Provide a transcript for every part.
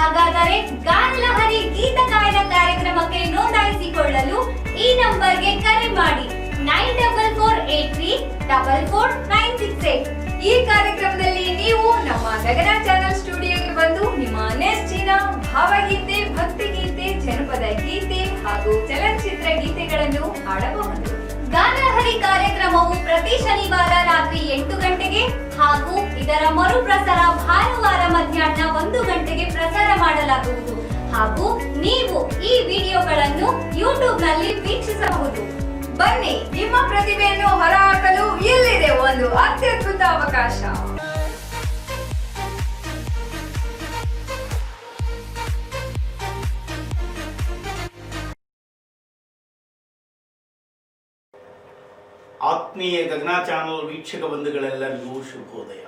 ಹಾಗಾದರೆ ಗಾನಲಹರಿ ಗೀತ ಗಾಯನ ಕಾರ್ಯಕ್ರಮಕ್ಕೆ ನೋಂದಾಯಿಸಿಕೊಳ್ಳಲು ಈ ನಂಬರ್ಗೆ ಕರೆ ಮಾಡಿ 9448344968. ಈ ಕಾರ್ಯಕ್ರಮದಲ್ಲಿ ನೀವು ನಮ್ಮ ಗಗನ ಚಾನೆಲ್ ಸ್ಟುಡಿಯೋಗೆ ಬಂದು ನಿಮ್ಮ ನೆಚ್ಚಿನ ಭಾವಗೀತೆ, ಭಕ್ತಿಗೀತೆ, ಜನಪದ ಗೀತೆ ಹಾಗೂ ಚಲನಚಿತ್ರ ಗೀತೆಗಳನ್ನು ಹಾಡಬಹುದು. ಗಾನಲಹರಿ ಕಾರ್ಯಕ್ರಮವು ಪ್ರತಿ ಶನಿವಾರ ರಾತ್ರಿ 8 ಗಂಟೆಗೆ ಹಾಗೂ ಇದರ ಮರುಪ್ರಸಾರ ಭಾನುವಾರ ಮಧ್ಯಾಹ್ನ 1 ಗಂಟೆಗೆ ಪ್ರಸಾರ ಮಾಡಲಾಗುವುದು ಹಾಗೂ ನೀವು ಈ ವಿಡಿಯೋಗಳನ್ನು ಯೂಟ್ಯೂಬ್ನಲ್ಲಿ ವೀಕ್ಷಿಸಬಹುದು. ಬನ್ನಿ, ನಿಮ್ಮ ಪ್ರತಿಭೆಯನ್ನು ಹೊರಹಾಕಲು ಇಲ್ಲಿದೆ ಒಂದು ಅತ್ಯದ್ಭುತ ಅವಕಾಶ. ಆತ್ಮೀಯ ಗಗನ ಚಾನಲ್ ವೀಕ್ಷಕ ಬಂಧುಗಳೆಲ್ಲರಿಗೂ ಶುಭೋದಯ.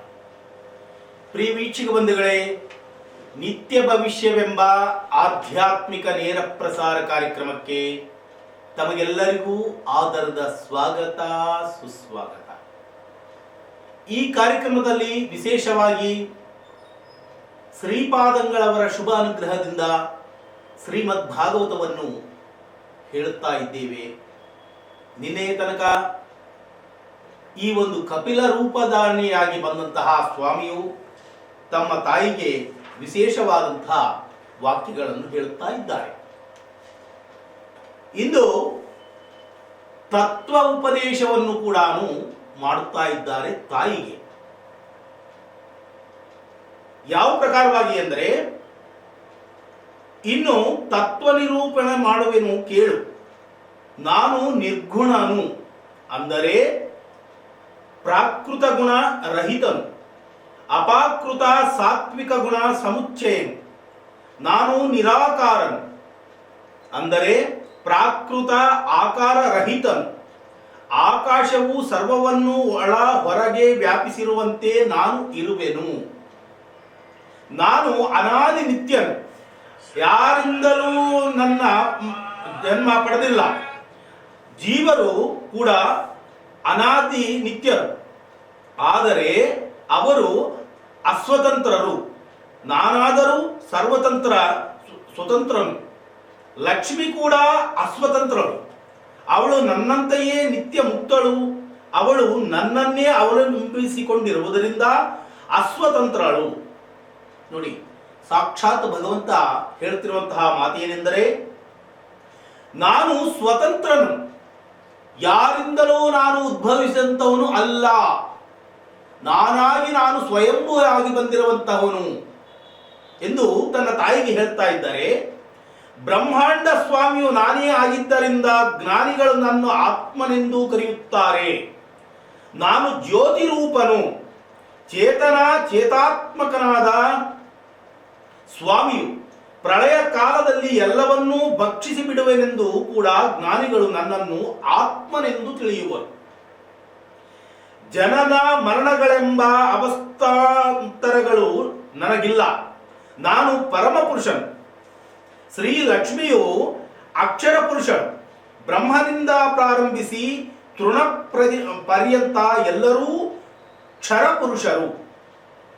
ಪ್ರಿಯ ವೀಕ್ಷಕ ಬಂಧುಗಳೇ, ನಿತ್ಯ ಭವಿಷ್ಯವೆಂಬ ಆಧ್ಯಾತ್ಮಿಕ ನೇರ ಪ್ರಸಾರ ಕಾರ್ಯಕ್ರಮಕ್ಕೆ ತಮಗೆಲ್ಲರಿಗೂ ಆದರದ ಸ್ವಾಗತ, ಸುಸ್ವಾಗತ. ಈ ಕಾರ್ಯಕ್ರಮದಲ್ಲಿ ವಿಶೇಷವಾಗಿ ಶ್ರೀಪಾದಂಗಳವರ ಶುಭ ಅನುಗ್ರಹದಿಂದ ಶ್ರೀಮದ್ ಭಾಗವತವನ್ನು ಹೇಳುತ್ತಾ ಇದ್ದೇವೆ. ನಿನ್ನೆ ತನಕ ಈ ಒಂದು ಕಪಿಲ ರೂಪಧಾರಣೆಯಾಗಿ ಬಂದಂತಹ ಸ್ವಾಮಿಯು ತಮ್ಮ ತಾಯಿಗೆ ವಿಶೇಷವಾದಂತಹ ವಾಕ್ಯಗಳನ್ನು ಹೇಳುತ್ತಾ ಇದ್ದಾರೆ. ಇಂದು ತತ್ವ ಉಪದೇಶವನ್ನು ಕೂಡ ಮಾಡುತ್ತಾ ಇದ್ದಾರೆ ತಾಯಿಗೆ. ಯಾವ ಪ್ರಕಾರವಾಗಿ ಎಂದರೆ, ಇನ್ನು ತತ್ವ ನಿರೂಪಣೆ ಮಾಡುವೆನು ಕೇಳು, ನಾನು ನಿರ್ಗುಣನು, ಅಂದರೆ ಪ್ರಾಕೃತ ಗುಣ ರಹಿತನು, ಅಪಾಕೃತ ಸಾತ್ವಿಕ ಗುಣ ಸಮುಚ್ಚಯನು. ನಾನು ನಿರಾಕಾರನು, ಅಂದರೆ ಪ್ರಾಕೃತ ಆಕಾರ ರಹಿತನು. ಆಕಾಶವು ಸರ್ವವನ್ನು ಒಳ ಹೊರಗೆ ವ್ಯಾಪಿಸಿರುವಂತೆ ನಾನು ಇರುವೆನು. ನಾನು ಅನಾದಿ ನಿತ್ಯನು, ಯಾರಿಂದಲೂ ನನ್ನ ಜನ್ಮ ಪಡೆದಿಲ್ಲ. ಜೀವರು ಕೂಡ ಅನಾದಿ ನಿತ್ಯರು, ಆದರೆ ಅವರು ಅಸ್ವತಂತ್ರರು. ನಾನಾದರೂ ಸರ್ವತಂತ್ರ ಸ್ವತಂತ್ರನು. ಲಕ್ಷ್ಮಿ ಕೂಡ ಅಸ್ವತಂತ್ರಳು, ಅವಳು ನನ್ನಂತೆಯೇ ನಿತ್ಯ ಮುಕ್ತಳು. ಅವಳು ನನ್ನನ್ನೇ ಅವಲಂಬಿಸಿಕೊಂಡಿರುವುದರಿಂದ ಅಸ್ವತಂತ್ರಳು. ನೋಡಿ, ಸಾಕ್ಷಾತ್ ಭಗವಂತ ಹೇಳ್ತಿರುವಂತಹ ಮಾತೇನೆಂದರೆ, ನಾನು ಸ್ವತಂತ್ರನು, ಯಾರಿಂದಲೂ ನಾನು ಉದ್ಭವಿಸಿದಂತವನು ಅಲ್ಲ. ನಾನಾಗಿ ನಾನು ಸ್ವಯಂಭೂವಾಗಿ ಬಂದಿರುವಂತಹವನು ಎಂದು ತನ್ನ ತಾಯಿಗೆ ಹೇಳ್ತಾ ಇದ್ದಾರೆ. ಬ್ರಹ್ಮಾಂಡ ಸ್ವಾಮಿಯು ನಾನೇ ಆಗಿದ್ದರಿಂದ ಜ್ಞಾನಿಗಳು ನನ್ನ ಆತ್ಮನೆಂದು ಕರೆಯುತ್ತಾರೆ. ನಾನು ಜ್ಯೋತಿ ರೂಪನು, ಚೇತಾತ್ಮಕನಾದ ಸ್ವಾಮಿಯು ಪ್ರಳಯ ಕಾಲದಲ್ಲಿ ಎಲ್ಲವನ್ನೂ ಭಕ್ಷಿಸಿ ಬಿಡುವೆನೆಂದು ಕೂಡ ಜ್ಞಾನಿಗಳು ನನ್ನನ್ನು ಆತ್ಮನೆಂದು ತಿಳಿಯುವರು. ಜನನ ಮರಣಗಳೆಂಬ ಅವಸ್ಥಾಂತರಗಳು ನನಗಿಲ್ಲ. ನಾನು ಪರಮ ಪುರುಷನು. ಶ್ರೀ ಲಕ್ಷ್ಮಿಯು ಅಕ್ಷರ ಪುರುಷರು. ಬ್ರಹ್ಮನಿಂದ ಪ್ರಾರಂಭಿಸಿ ತೃಣ ಪರ್ಯಂತ ಎಲ್ಲರೂ ಕ್ಷರ ಪುರುಷರು.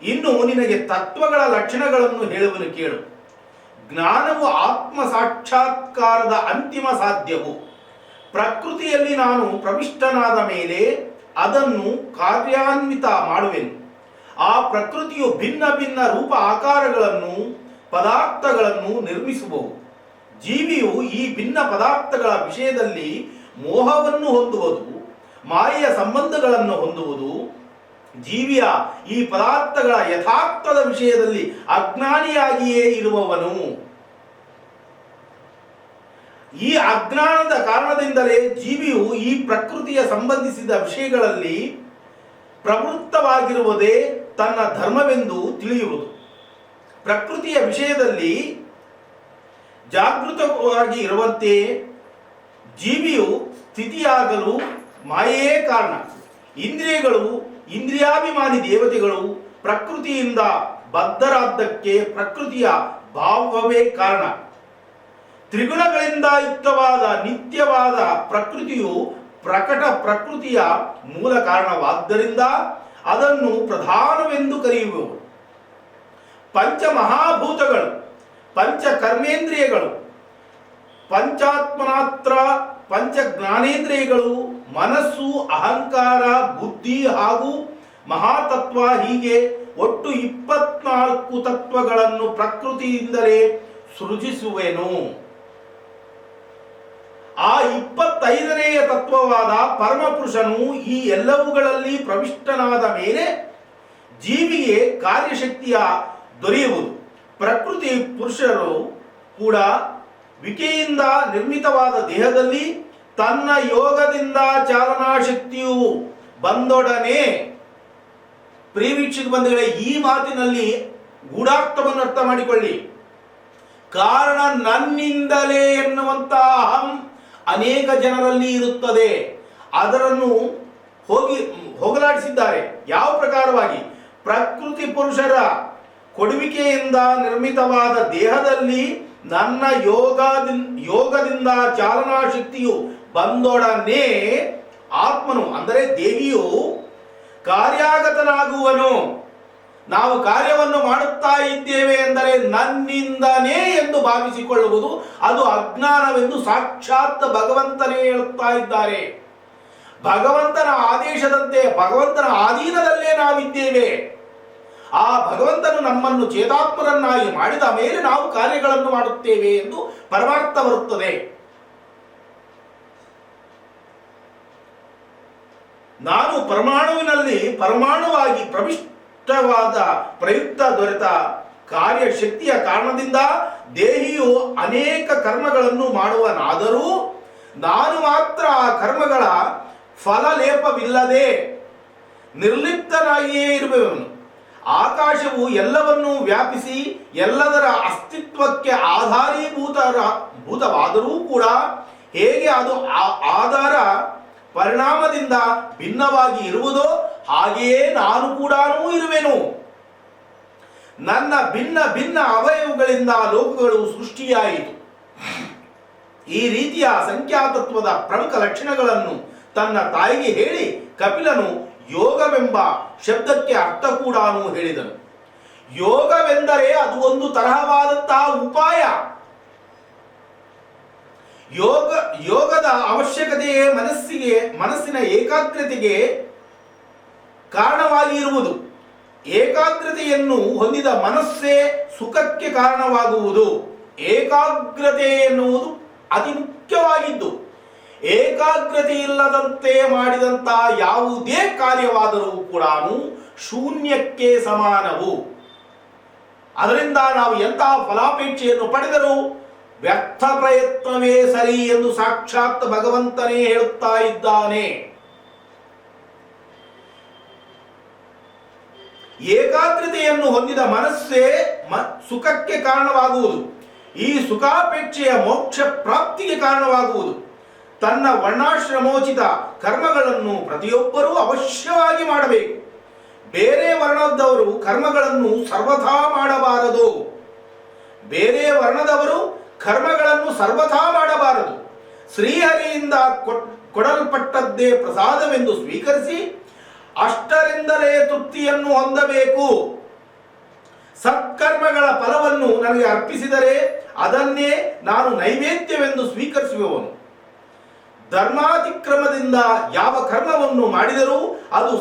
ಇನ್ನು ನಿನಗೆ ತತ್ವಗಳ ಲಕ್ಷಣಗಳನ್ನು ಹೇಳುವನು ಕೇಳು. ಜ್ಞಾನವು ಆತ್ಮ ಸಾಕ್ಷಾತ್ಕಾರದ ಅಂತಿಮ ಸಾಧ್ಯವು. ಪ್ರಕೃತಿಯಲ್ಲಿ ನಾನು ಪ್ರವಿಷ್ಟನಾದ ಮೇಲೆ ಅದನ್ನು ಕಾರ್ಯಾನ್ವಿತ ಮಾಡುವೆನು. ಆ ಪ್ರಕೃತಿಯು ಭಿನ್ನ ಭಿನ್ನ ರೂಪ ಆಕಾರಗಳನ್ನು, ಪದಾರ್ಥಗಳನ್ನು ನಿರ್ಮಿಸಬಹುದು. ಜೀವಿಯು ಈ ಭಿನ್ನ ಪದಾರ್ಥಗಳ ವಿಷಯದಲ್ಲಿ ಮೋಹವನ್ನು ಹೊಂದುವುದು, ಮಾಯೆಯ ಸಂಬಂಧಗಳನ್ನು ಹೊಂದುವುದು. ಜೀವಿಯ ಈ ಪದಾರ್ಥಗಳ ಯಥಾರ್ಥದ ವಿಷಯದಲ್ಲಿ ಅಜ್ಞಾನಿಯಾಗಿಯೇ ಇರುವವನು. ಈ ಅಜ್ಞಾನದ ಕಾರಣದಿಂದಲೇ ಜೀವಿಯು ಈ ಪ್ರಕೃತಿಯ ಸಂಬಂಧಿಸಿದ ವಿಷಯಗಳಲ್ಲಿ ಪ್ರವೃತ್ತವಾಗಿರುವುದೇ ತನ್ನ ಧರ್ಮವೆಂದು ತಿಳಿಯುವುದು. ಪ್ರಕೃತಿಯ ವಿಷಯದಲ್ಲಿ ಜಾಗೃತವಾಗಿ ಇರುವಂತೆ ಜೀವಿಯು ಸ್ಥಿತಿಯಾಗಲು ಮಾಯೆಯೇ ಕಾರಣ. ಇಂದ್ರಿಯಗಳು, ಇಂದ್ರಿಯಾಭಿಮಾನಿ ದೇವತೆಗಳು ಪ್ರಕೃತಿಯಿಂದ ಬದ್ಧರಾದ್ದಕ್ಕೆ ಪ್ರಕೃತಿಯ ಭಾವವೇ ಕಾರಣ. ತ್ರಿಗುಣಗಳಿಂದ ಯುಕ್ತವಾದ ನಿತ್ಯವಾದ ಪ್ರಕೃತಿಯು ಪ್ರಕಟ ಪ್ರಕೃತಿಯ ಮೂಲ ಕಾರಣವಾದ್ದರಿಂದ ಅದನ್ನು ಪ್ರಧಾನವೆಂದು ಕರೆಯುವರು. ಪಂಚಮಹಾಭೂತಗಳು ಪಂಚ ಕರ್ಮೇಂದ್ರಿಯಗಳು, ಪಂಚಾತ್ಮನಾತ್ರ ಪಂಚ ಜ್ಞಾನೇಂದ್ರಿಯಗಳು, ಮನಸ್ಸು, ಅಹಂಕಾರ, ಬುದ್ಧಿ ಹಾಗೂ ಮಹಾತತ್ವ, ಹೀಗೆ ಒಟ್ಟು 24 ತತ್ವಗಳನ್ನು ಪ್ರಕೃತಿಯಿಂದಲೇ ಸೃಜಿಸುವೆನು. ಆ 25ನೆಯ ತತ್ವವಾದ ಪರಮಪುರುಷನು ಈ ಎಲ್ಲವುಗಳಲ್ಲಿ ಪ್ರವಿಷ್ಟನಾದ ಮೇಲೆ ಜೀವಿಗೆ ಕಾರ್ಯಶಕ್ತಿಯ ದೊರೆಯುವುದು. ಪ್ರಕೃತಿ ಪುರುಷರು ಕೂಡ ವಿಕೆಯಿಂದ ನಿರ್ಮಿತವಾದ ದೇಹದಲ್ಲಿ ತನ್ನ ಯೋಗದಿಂದ ಚಾಲನಾ ಶಕ್ತಿಯು ಬಂದೊಡನೆ, ಪ್ರಿಯವೀಕ್ಷಕ ಬಂಧುಗಳೇ, ಈ ಮಾತಿನಲ್ಲಿ ಗೂಢಾರ್ಥವನ್ನು ಅರ್ಥ ಮಾಡಿಕೊಳ್ಳಿ. ಕಾರಣ ನನ್ನಿಂದಲೇ ಎನ್ನುವಂತ ಅಹಂ ಅನೇಕ ಜನರಲ್ಲಿ ಇರುತ್ತದೆ. ಅದನ್ನು ಹೋಗಲಾಡಿಸಿದ್ದಾರೆ. ಯಾವ ಪ್ರಕಾರವಾಗಿ? ಪ್ರಕೃತಿ ಪುರುಷರ ಕೊಡುವಿಕೆಯಿಂದ ನಿರ್ಮಿತವಾದ ದೇಹದಲ್ಲಿ ನನ್ನ ಯೋಗದಿಂದ ಚಾಲನಾ ಶಕ್ತಿಯು ಬಂದೊಡನೆ ಆತ್ಮನು ಅಂದರೆ ದೇವಿಯು ಕಾರ್ಯಾಗತನಾಗುವನು. ನಾವು ಕಾರ್ಯವನ್ನು ಮಾಡುತ್ತಾ ಇದ್ದೇವೆ ಎಂದರೆ ನನ್ನಿಂದನೇ ಎಂದು ಭಾವಿಸಿಕೊಳ್ಳುವುದು ಅದು ಅಜ್ಞಾನವೆಂದು ಸಾಕ್ಷಾತ್ ಭಗವಂತನೇ ಹೇಳುತ್ತಾ ಇದ್ದಾರೆ. ಭಗವಂತನ ಆದೇಶದಂತೆ, ಭಗವಂತನ ಅಧೀನದಲ್ಲೇ ನಾವಿದ್ದೇವೆ. ಆ ಭಗವಂತನು ನಮ್ಮನ್ನು ಚೇತಾತ್ಮರನ್ನಾಗಿ ಮಾಡಿದ ಮೇಲೆ ನಾವು ಕಾರ್ಯಗಳನ್ನು ಮಾಡುತ್ತೇವೆ ಎಂದು ಪರಮಾರ್ಥ ಬರುತ್ತದೆ. ನಾನು ಪರಮಾಣುವಿನಲ್ಲಿ ಪರಮಾಣುವಾಗಿ ಪ್ರಯುಕ್ತ ದೊರೆತ ಕಾರ್ಯಶಕ್ತಿಯ ಕಾರಣದಿಂದ ದೇಹಿಯು ಅನೇಕ ಕರ್ಮಗಳನ್ನು ಮಾಡುವನಾದರೂ ನಾನು ಮಾತ್ರ ಆ ಕರ್ಮಗಳ ಫಲಲೇಪವಿಲ್ಲದೆ ನಿರ್ಲಿಪ್ತನಾಗಿಯೇ ಇರುವವನು. ಆಕಾಶವು ಎಲ್ಲವನ್ನೂ ವ್ಯಾಪಿಸಿ ಎಲ್ಲದರ ಅಸ್ತಿತ್ವಕ್ಕೆ ಆಧಾರೀಭೂತವಾದರೂ ಕೂಡ ಹೇಗೆ ಅದು ಆಧಾರ ಪರಿಣಾಮದಿಂದ ಭಿನ್ನವಾಗಿ ಇರುವುದೋ ಹಾಗೆಯೇ ನಾನು ಕೂಡ ಇರುವೆನು. ನನ್ನ ಭಿನ್ನ ಭಿನ್ನ ಅವಯವಗಳಿಂದ ಲೋಕಗಳು ಸೃಷ್ಟಿಯಾಯಿತು. ಈ ರೀತಿಯ ಸಂಖ್ಯಾತತ್ವದ ಪ್ರಮುಖ ಲಕ್ಷಣಗಳನ್ನು ತನ್ನ ತಾಯಿಗೆ ಹೇಳಿ ಕಪಿಲನು ಯೋಗವೆಂಬ ಶಬ್ದಕ್ಕೆ ಅರ್ಥ ಕೂಡ ಹೇಳಿದನು. ಯೋಗವೆಂದರೆ ಅದು ಒಂದು ತರಹವಾದಂತಹ ಉಪಾಯ. ಯೋಗದ ಅವಶ್ಯಕತೆಯೇ ಮನಸ್ಸಿನ ಏಕಾಗ್ರತೆಗೆ ಕಾರಣವಾಗಿ ಇರುವುದು. ಏಕಾಗ್ರತೆಯನ್ನು ಹೊಂದಿದ ಮನಸ್ಸೇ ಸುಖಕ್ಕೆ ಕಾರಣವಾಗುವುದು. ಏಕಾಗ್ರತೆ ಎನ್ನುವುದು ಅತಿ ಮುಖ್ಯವಾಗಿದ್ದು, ಏಕಾಗ್ರತೆ ಇಲ್ಲದಂತೆ ಮಾಡಿದಂತಹ ಯಾವುದೇ ಕಾರ್ಯವಾದರೂ ಕೂಡ ಶೂನ್ಯಕ್ಕೆ ಸಮಾನವು. ಅದರಿಂದ ನಾವು ಎಂತಹ ಫಲಾಪೇಕ್ಷೆಯನ್ನು ಪಡೆದರೂ ವ್ಯರ್ಥ ಪ್ರಯತ್ನವೇ ಸರಿ ಎಂದು ಸಾಕ್ಷಾತ್ ಭಗವಂತನೇ ಹೇಳುತ್ತಾ ಇದ್ದಾನೆ. ಏಕಾಗ್ರತೆಯನ್ನು ಹೊಂದಿದ ಮನಸ್ಸೇ ಸುಖಕ್ಕೆ ಕಾರಣವಾಗುವುದು. ಈ ಸುಖಾಪೇಕ್ಷೆಯ ಮೋಕ್ಷ ಪ್ರಾಪ್ತಿಗೆ ಕಾರಣವಾಗುವುದು. ತನ್ನ ವರ್ಣಾಶ್ರಮೋಚಿತ ಕರ್ಮಗಳನ್ನು ಪ್ರತಿಯೊಬ್ಬರೂ ಅವಶ್ಯವಾಗಿ ಮಾಡಬೇಕು. ಬೇರೆ ವರ್ಣದವರು ಕರ್ಮಗಳನ್ನು ಸರ್ವಥಾ ಮಾಡಬಾರದು. ಶ್ರೀಹರಿಯಿಂದ ಕೊಡಲ್ಪಟ್ಟದ್ದೇ ಪ್ರಸಾದವೆಂದು ಸ್ವೀಕರಿಸಿ ಅಷ್ಟರಿಂದಲೇ ತೃಪ್ತಿಯನ್ನು ಹೊಂದಬೇಕು. ಸತ್ಕರ್ಮಗಳ ಫಲವನ್ನು ನನಗೆ ಅರ್ಪಿಸಿದರೆ ಅದನ್ನೇ ನಾನು ನೈವೇದ್ಯವೆಂದು ಸ್ವೀಕರಿಸುವವನು. ಧರ್ಮಾತಿಕ್ರಮದಿಂದ ಯಾವ ಕರ್ಮವನ್ನು ಮಾಡಿದರೂ ಅದು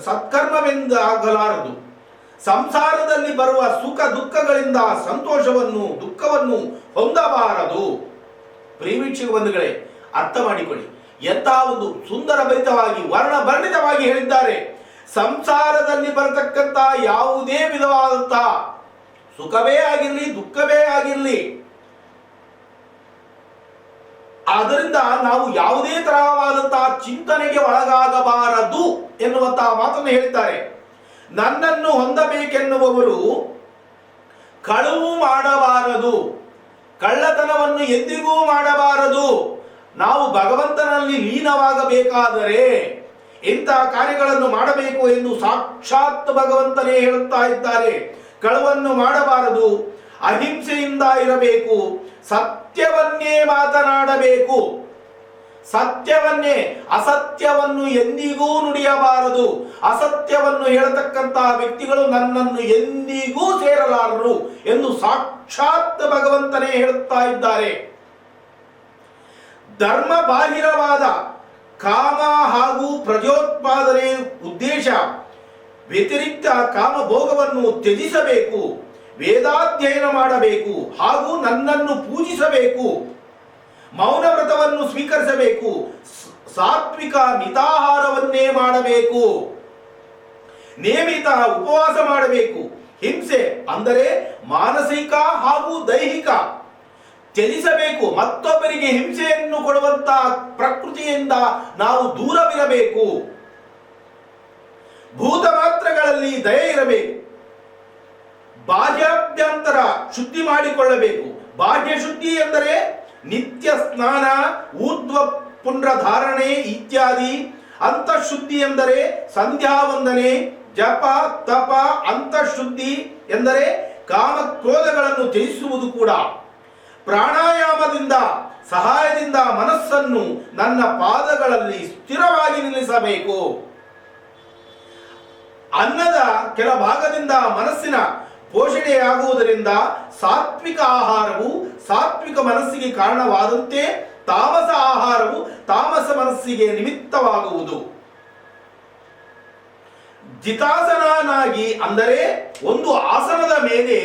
ಸತ್ಕರ್ಮವೆಂದಾಗಲಾರದು. ಸಂಸಾರದಲ್ಲಿ ಬರುವ ಸುಖ ದುಃಖಗಳಿಂದ ದುಃಖವನ್ನು ಹೊಂದಬಾರದು. ಪ್ರಿಯವೀಕ್ಷಕ ಬಂಧುಗಳೇ, ಅರ್ಥ ಮಾಡಿಕೊಳ್ಳಿ. ಎಂತಹ ಒಂದು ಸುಂದರ ಭರಿತವಾಗಿ ವರ್ಣಭರ್ಣಿತವಾಗಿ ಹೇಳಿದ್ದಾರೆ. ಸಂಸಾರದಲ್ಲಿ ಬರತಕ್ಕಂತ ಯಾವುದೇ ವಿಧವಾದಂತಹ ಸುಖವೇ ಆಗಿರಲಿ ದುಃಖವೇ ಆಗಿರಲಿ, ಆದ್ದರಿಂದ ನಾವು ಯಾವುದೇ ತರಹವಾದಂತಹ ಚಿಂತನೆಗೆ ಒಳಗಾಗಬಾರದು ಎನ್ನುವಂತಹ ಮಾತನ್ನು ಹೇಳಿದ್ದಾರೆ. ನನ್ನನ್ನು ಹೊಂದಬೇಕೆನ್ನುವವರು ಕಳುವು ಮಾಡಬಾರದು, ಕಳ್ಳತನವನ್ನು ಎಂದಿಗೂ ಮಾಡಬಾರದು. ನಾವು ಭಗವಂತನಲ್ಲಿ ಲೀನವಾಗಬೇಕಾದರೆ ಇಂತಹ ಕಾರ್ಯಗಳನ್ನು ಮಾಡಬೇಕು ಎಂದು ಸಾಕ್ಷಾತ್ ಭಗವಂತನೇ ಹೇಳುತ್ತಾ ಇದ್ದಾರೆ. ಕಳವನ್ನು ಮಾಡಬಾರದು, ಅಹಿಂಸೆಯಿಂದ ಇರಬೇಕು, ಸತ್ಯವನ್ನೇ ಮಾತನಾಡಬೇಕು. ಸತ್ಯವನ್ನೇ, ಅಸತ್ಯವನ್ನು ಎಂದಿಗೂ ನುಡಿಯಬಾರದು. ಅಸತ್ಯವನ್ನು ಹೇಳತಕ್ಕಂತಹ ವ್ಯಕ್ತಿಗಳು ನನ್ನನ್ನು ಎಂದಿಗೂ ಸೇರಲಾರರು ಎಂದು ಸಾಕ್ಷಾತ್ ಭಗವಂತನೇ ಹೇಳುತ್ತಾ ಇದ್ದಾರೆ. ಧರ್ಮ ಬಾಹಿರವಾದ ಕಾಮ ಹಾಗೂ ಪ್ರಜೋತ್ಪಾದನೆ ಉದ್ದೇಶ ವ್ಯತಿರಿಕ್ತ ಕಾಮಭೋಗವನ್ನು ತ್ಯಜಿಸಬೇಕು, ವೇದಾಧ್ಯಯನ ಮಾಡಬೇಕು ಹಾಗೂ ನನ್ನನ್ನು ಪೂಜಿಸಬೇಕು, ಮೌನ ವ್ರತವನ್ನು ಸ್ವೀಕರಿಸಬೇಕು, ಸಾತ್ವಿಕ ಮಿತಾಹಾರವನ್ನೇ ಮಾಡಬೇಕು, ನಿಯಮಿತ ಉಪವಾಸ ಮಾಡಬೇಕು, ಹಿಂಸೆ ಅಂದರೆ ಮಾನಸಿಕ ಹಾಗೂ ದೈಹಿಕ ತ್ಯಜಿಸಬೇಕು, ಮತ್ತೊಬ್ಬರಿಗೆ ಹಿಂಸೆಯನ್ನು ಕೊಡುವಂತಹ ಪ್ರಕೃತಿಯಿಂದ ನಾವು ದೂರವಿರಬೇಕು, ಭೂತ ಮಾತ್ರಗಳಲ್ಲಿ ದಯೆ ಇರಬೇಕು, ಬಾಹ್ಯಾಭ್ಯಂತರ ಶುದ್ಧಿ ಮಾಡಿಕೊಳ್ಳಬೇಕು. ಬಾಹ್ಯ ಶುದ್ಧಿ ಎಂದರೆ ನಿತ್ಯ ಸ್ನಾನ, ಊರ್ಧ್ವ ಪುಂಡ್ರಧಾರಣೆ ಇತ್ಯಾದಿ. ಅಂತಃಶುದ್ಧಿ ಎಂದರೆ ಸಂಧ್ಯಾ ವಂದನೆ, ಜಪ, ತಪ. ಅಂತಃಶುದ್ಧಿ ಎಂದರೆ ಕಾಮ ಕ್ರೋಧಗಳನ್ನು ತ್ಯಜಿಸುವುದು ಕೂಡ. ಪ್ರಾಣಾಯಾಮದಿಂದ ಸಹಾಯದಿಂದ ಮನಸ್ಸನ್ನು ನನ್ನ ಪಾದಗಳಲ್ಲಿ ಸ್ಥಿರವಾಗಿ ನಿಲ್ಲಿಸಬೇಕು. ಅನ್ನದ ಕೆಲ ಭಾಗದಿಂದ ಮನಸ್ಸಿನ ಪೋಷಣೆಯಾಗುವುದರಿಂದ ಸಾತ್ವಿಕ ಆಹಾರವು ಸಾತ್ವಿಕ ಮನಸ್ಸಿಗೆ ಕಾರಣವಾದಂತೆ ತಾಮಸ ಆಹಾರವು ತಾಮಸ ಮನಸ್ಸಿಗೆ ನಿಮಿತ್ತವಾಗುವುದು. ಜಿತಾಸನಾಗಿ ಅಂದರೆ ಒಂದು ಆಸನದ ಮೇಲೆ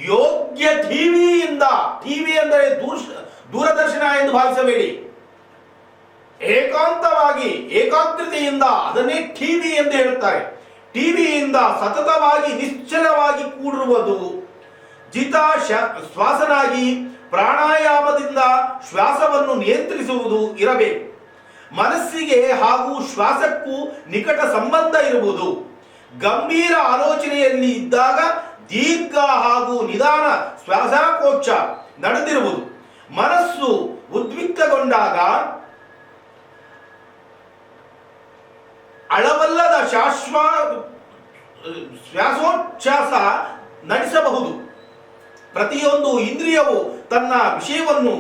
ಯೋಗ್ಯ ಟಿವಿಯಿಂದ, ಟಿವಿ ಅಂದರೆ ದೂರದರ್ಶನ ಎಂದು ಭಾವಿಸಬೇಡಿ, ಏಕಾಂತವಾಗಿ ಏಕಾಗ್ರತೆಯಿಂದ ಅದನ್ನೇ ಟಿವಿ ಎಂದು ಹೇಳುತ್ತಾರೆ. ಟಿವಿಯಿಂದ ಸತತವಾಗಿ ನಿಶ್ಚಲವಾಗಿ ಕೂಡಿರುವುದು. ಜಿತ ಶ್ವಾಸನಾಗಿ ಪ್ರಾಣಾಯಾಮದಿಂದ ಶ್ವಾಸವನ್ನು ನಿಯಂತ್ರಿಸುವುದು ಇರಬೇಕು. ಮನಸ್ಸಿಗೆ ಹಾಗೂ ಶ್ವಾಸಕ್ಕೂ ನಿಕಟ ಸಂಬಂಧ ಇರುವುದು. ಗಂಭೀರ ಆಲೋಚನೆಯಲ್ಲಿ ಇದ್ದಾಗ ದೀರ್ಘ ಹಾಗೂ ನಿಧಾನ ಶ್ವಾಸಕೋಶ ನಡೆದಿರುವುದು. ಮನಸ್ಸು ಉದ್ವಿಗ್ನಗೊಂಡಾಗ ಅಳವಲ್ಲದ ಶ್ವಾಸೋಚ್ಛ್ವಾಸ ನಡೆಸಬಹುದು. ಪ್ರತಿಯೊಂದು ಇಂದ್ರಿಯವು ತನ್ನ ವಿಷಯವನ್ನು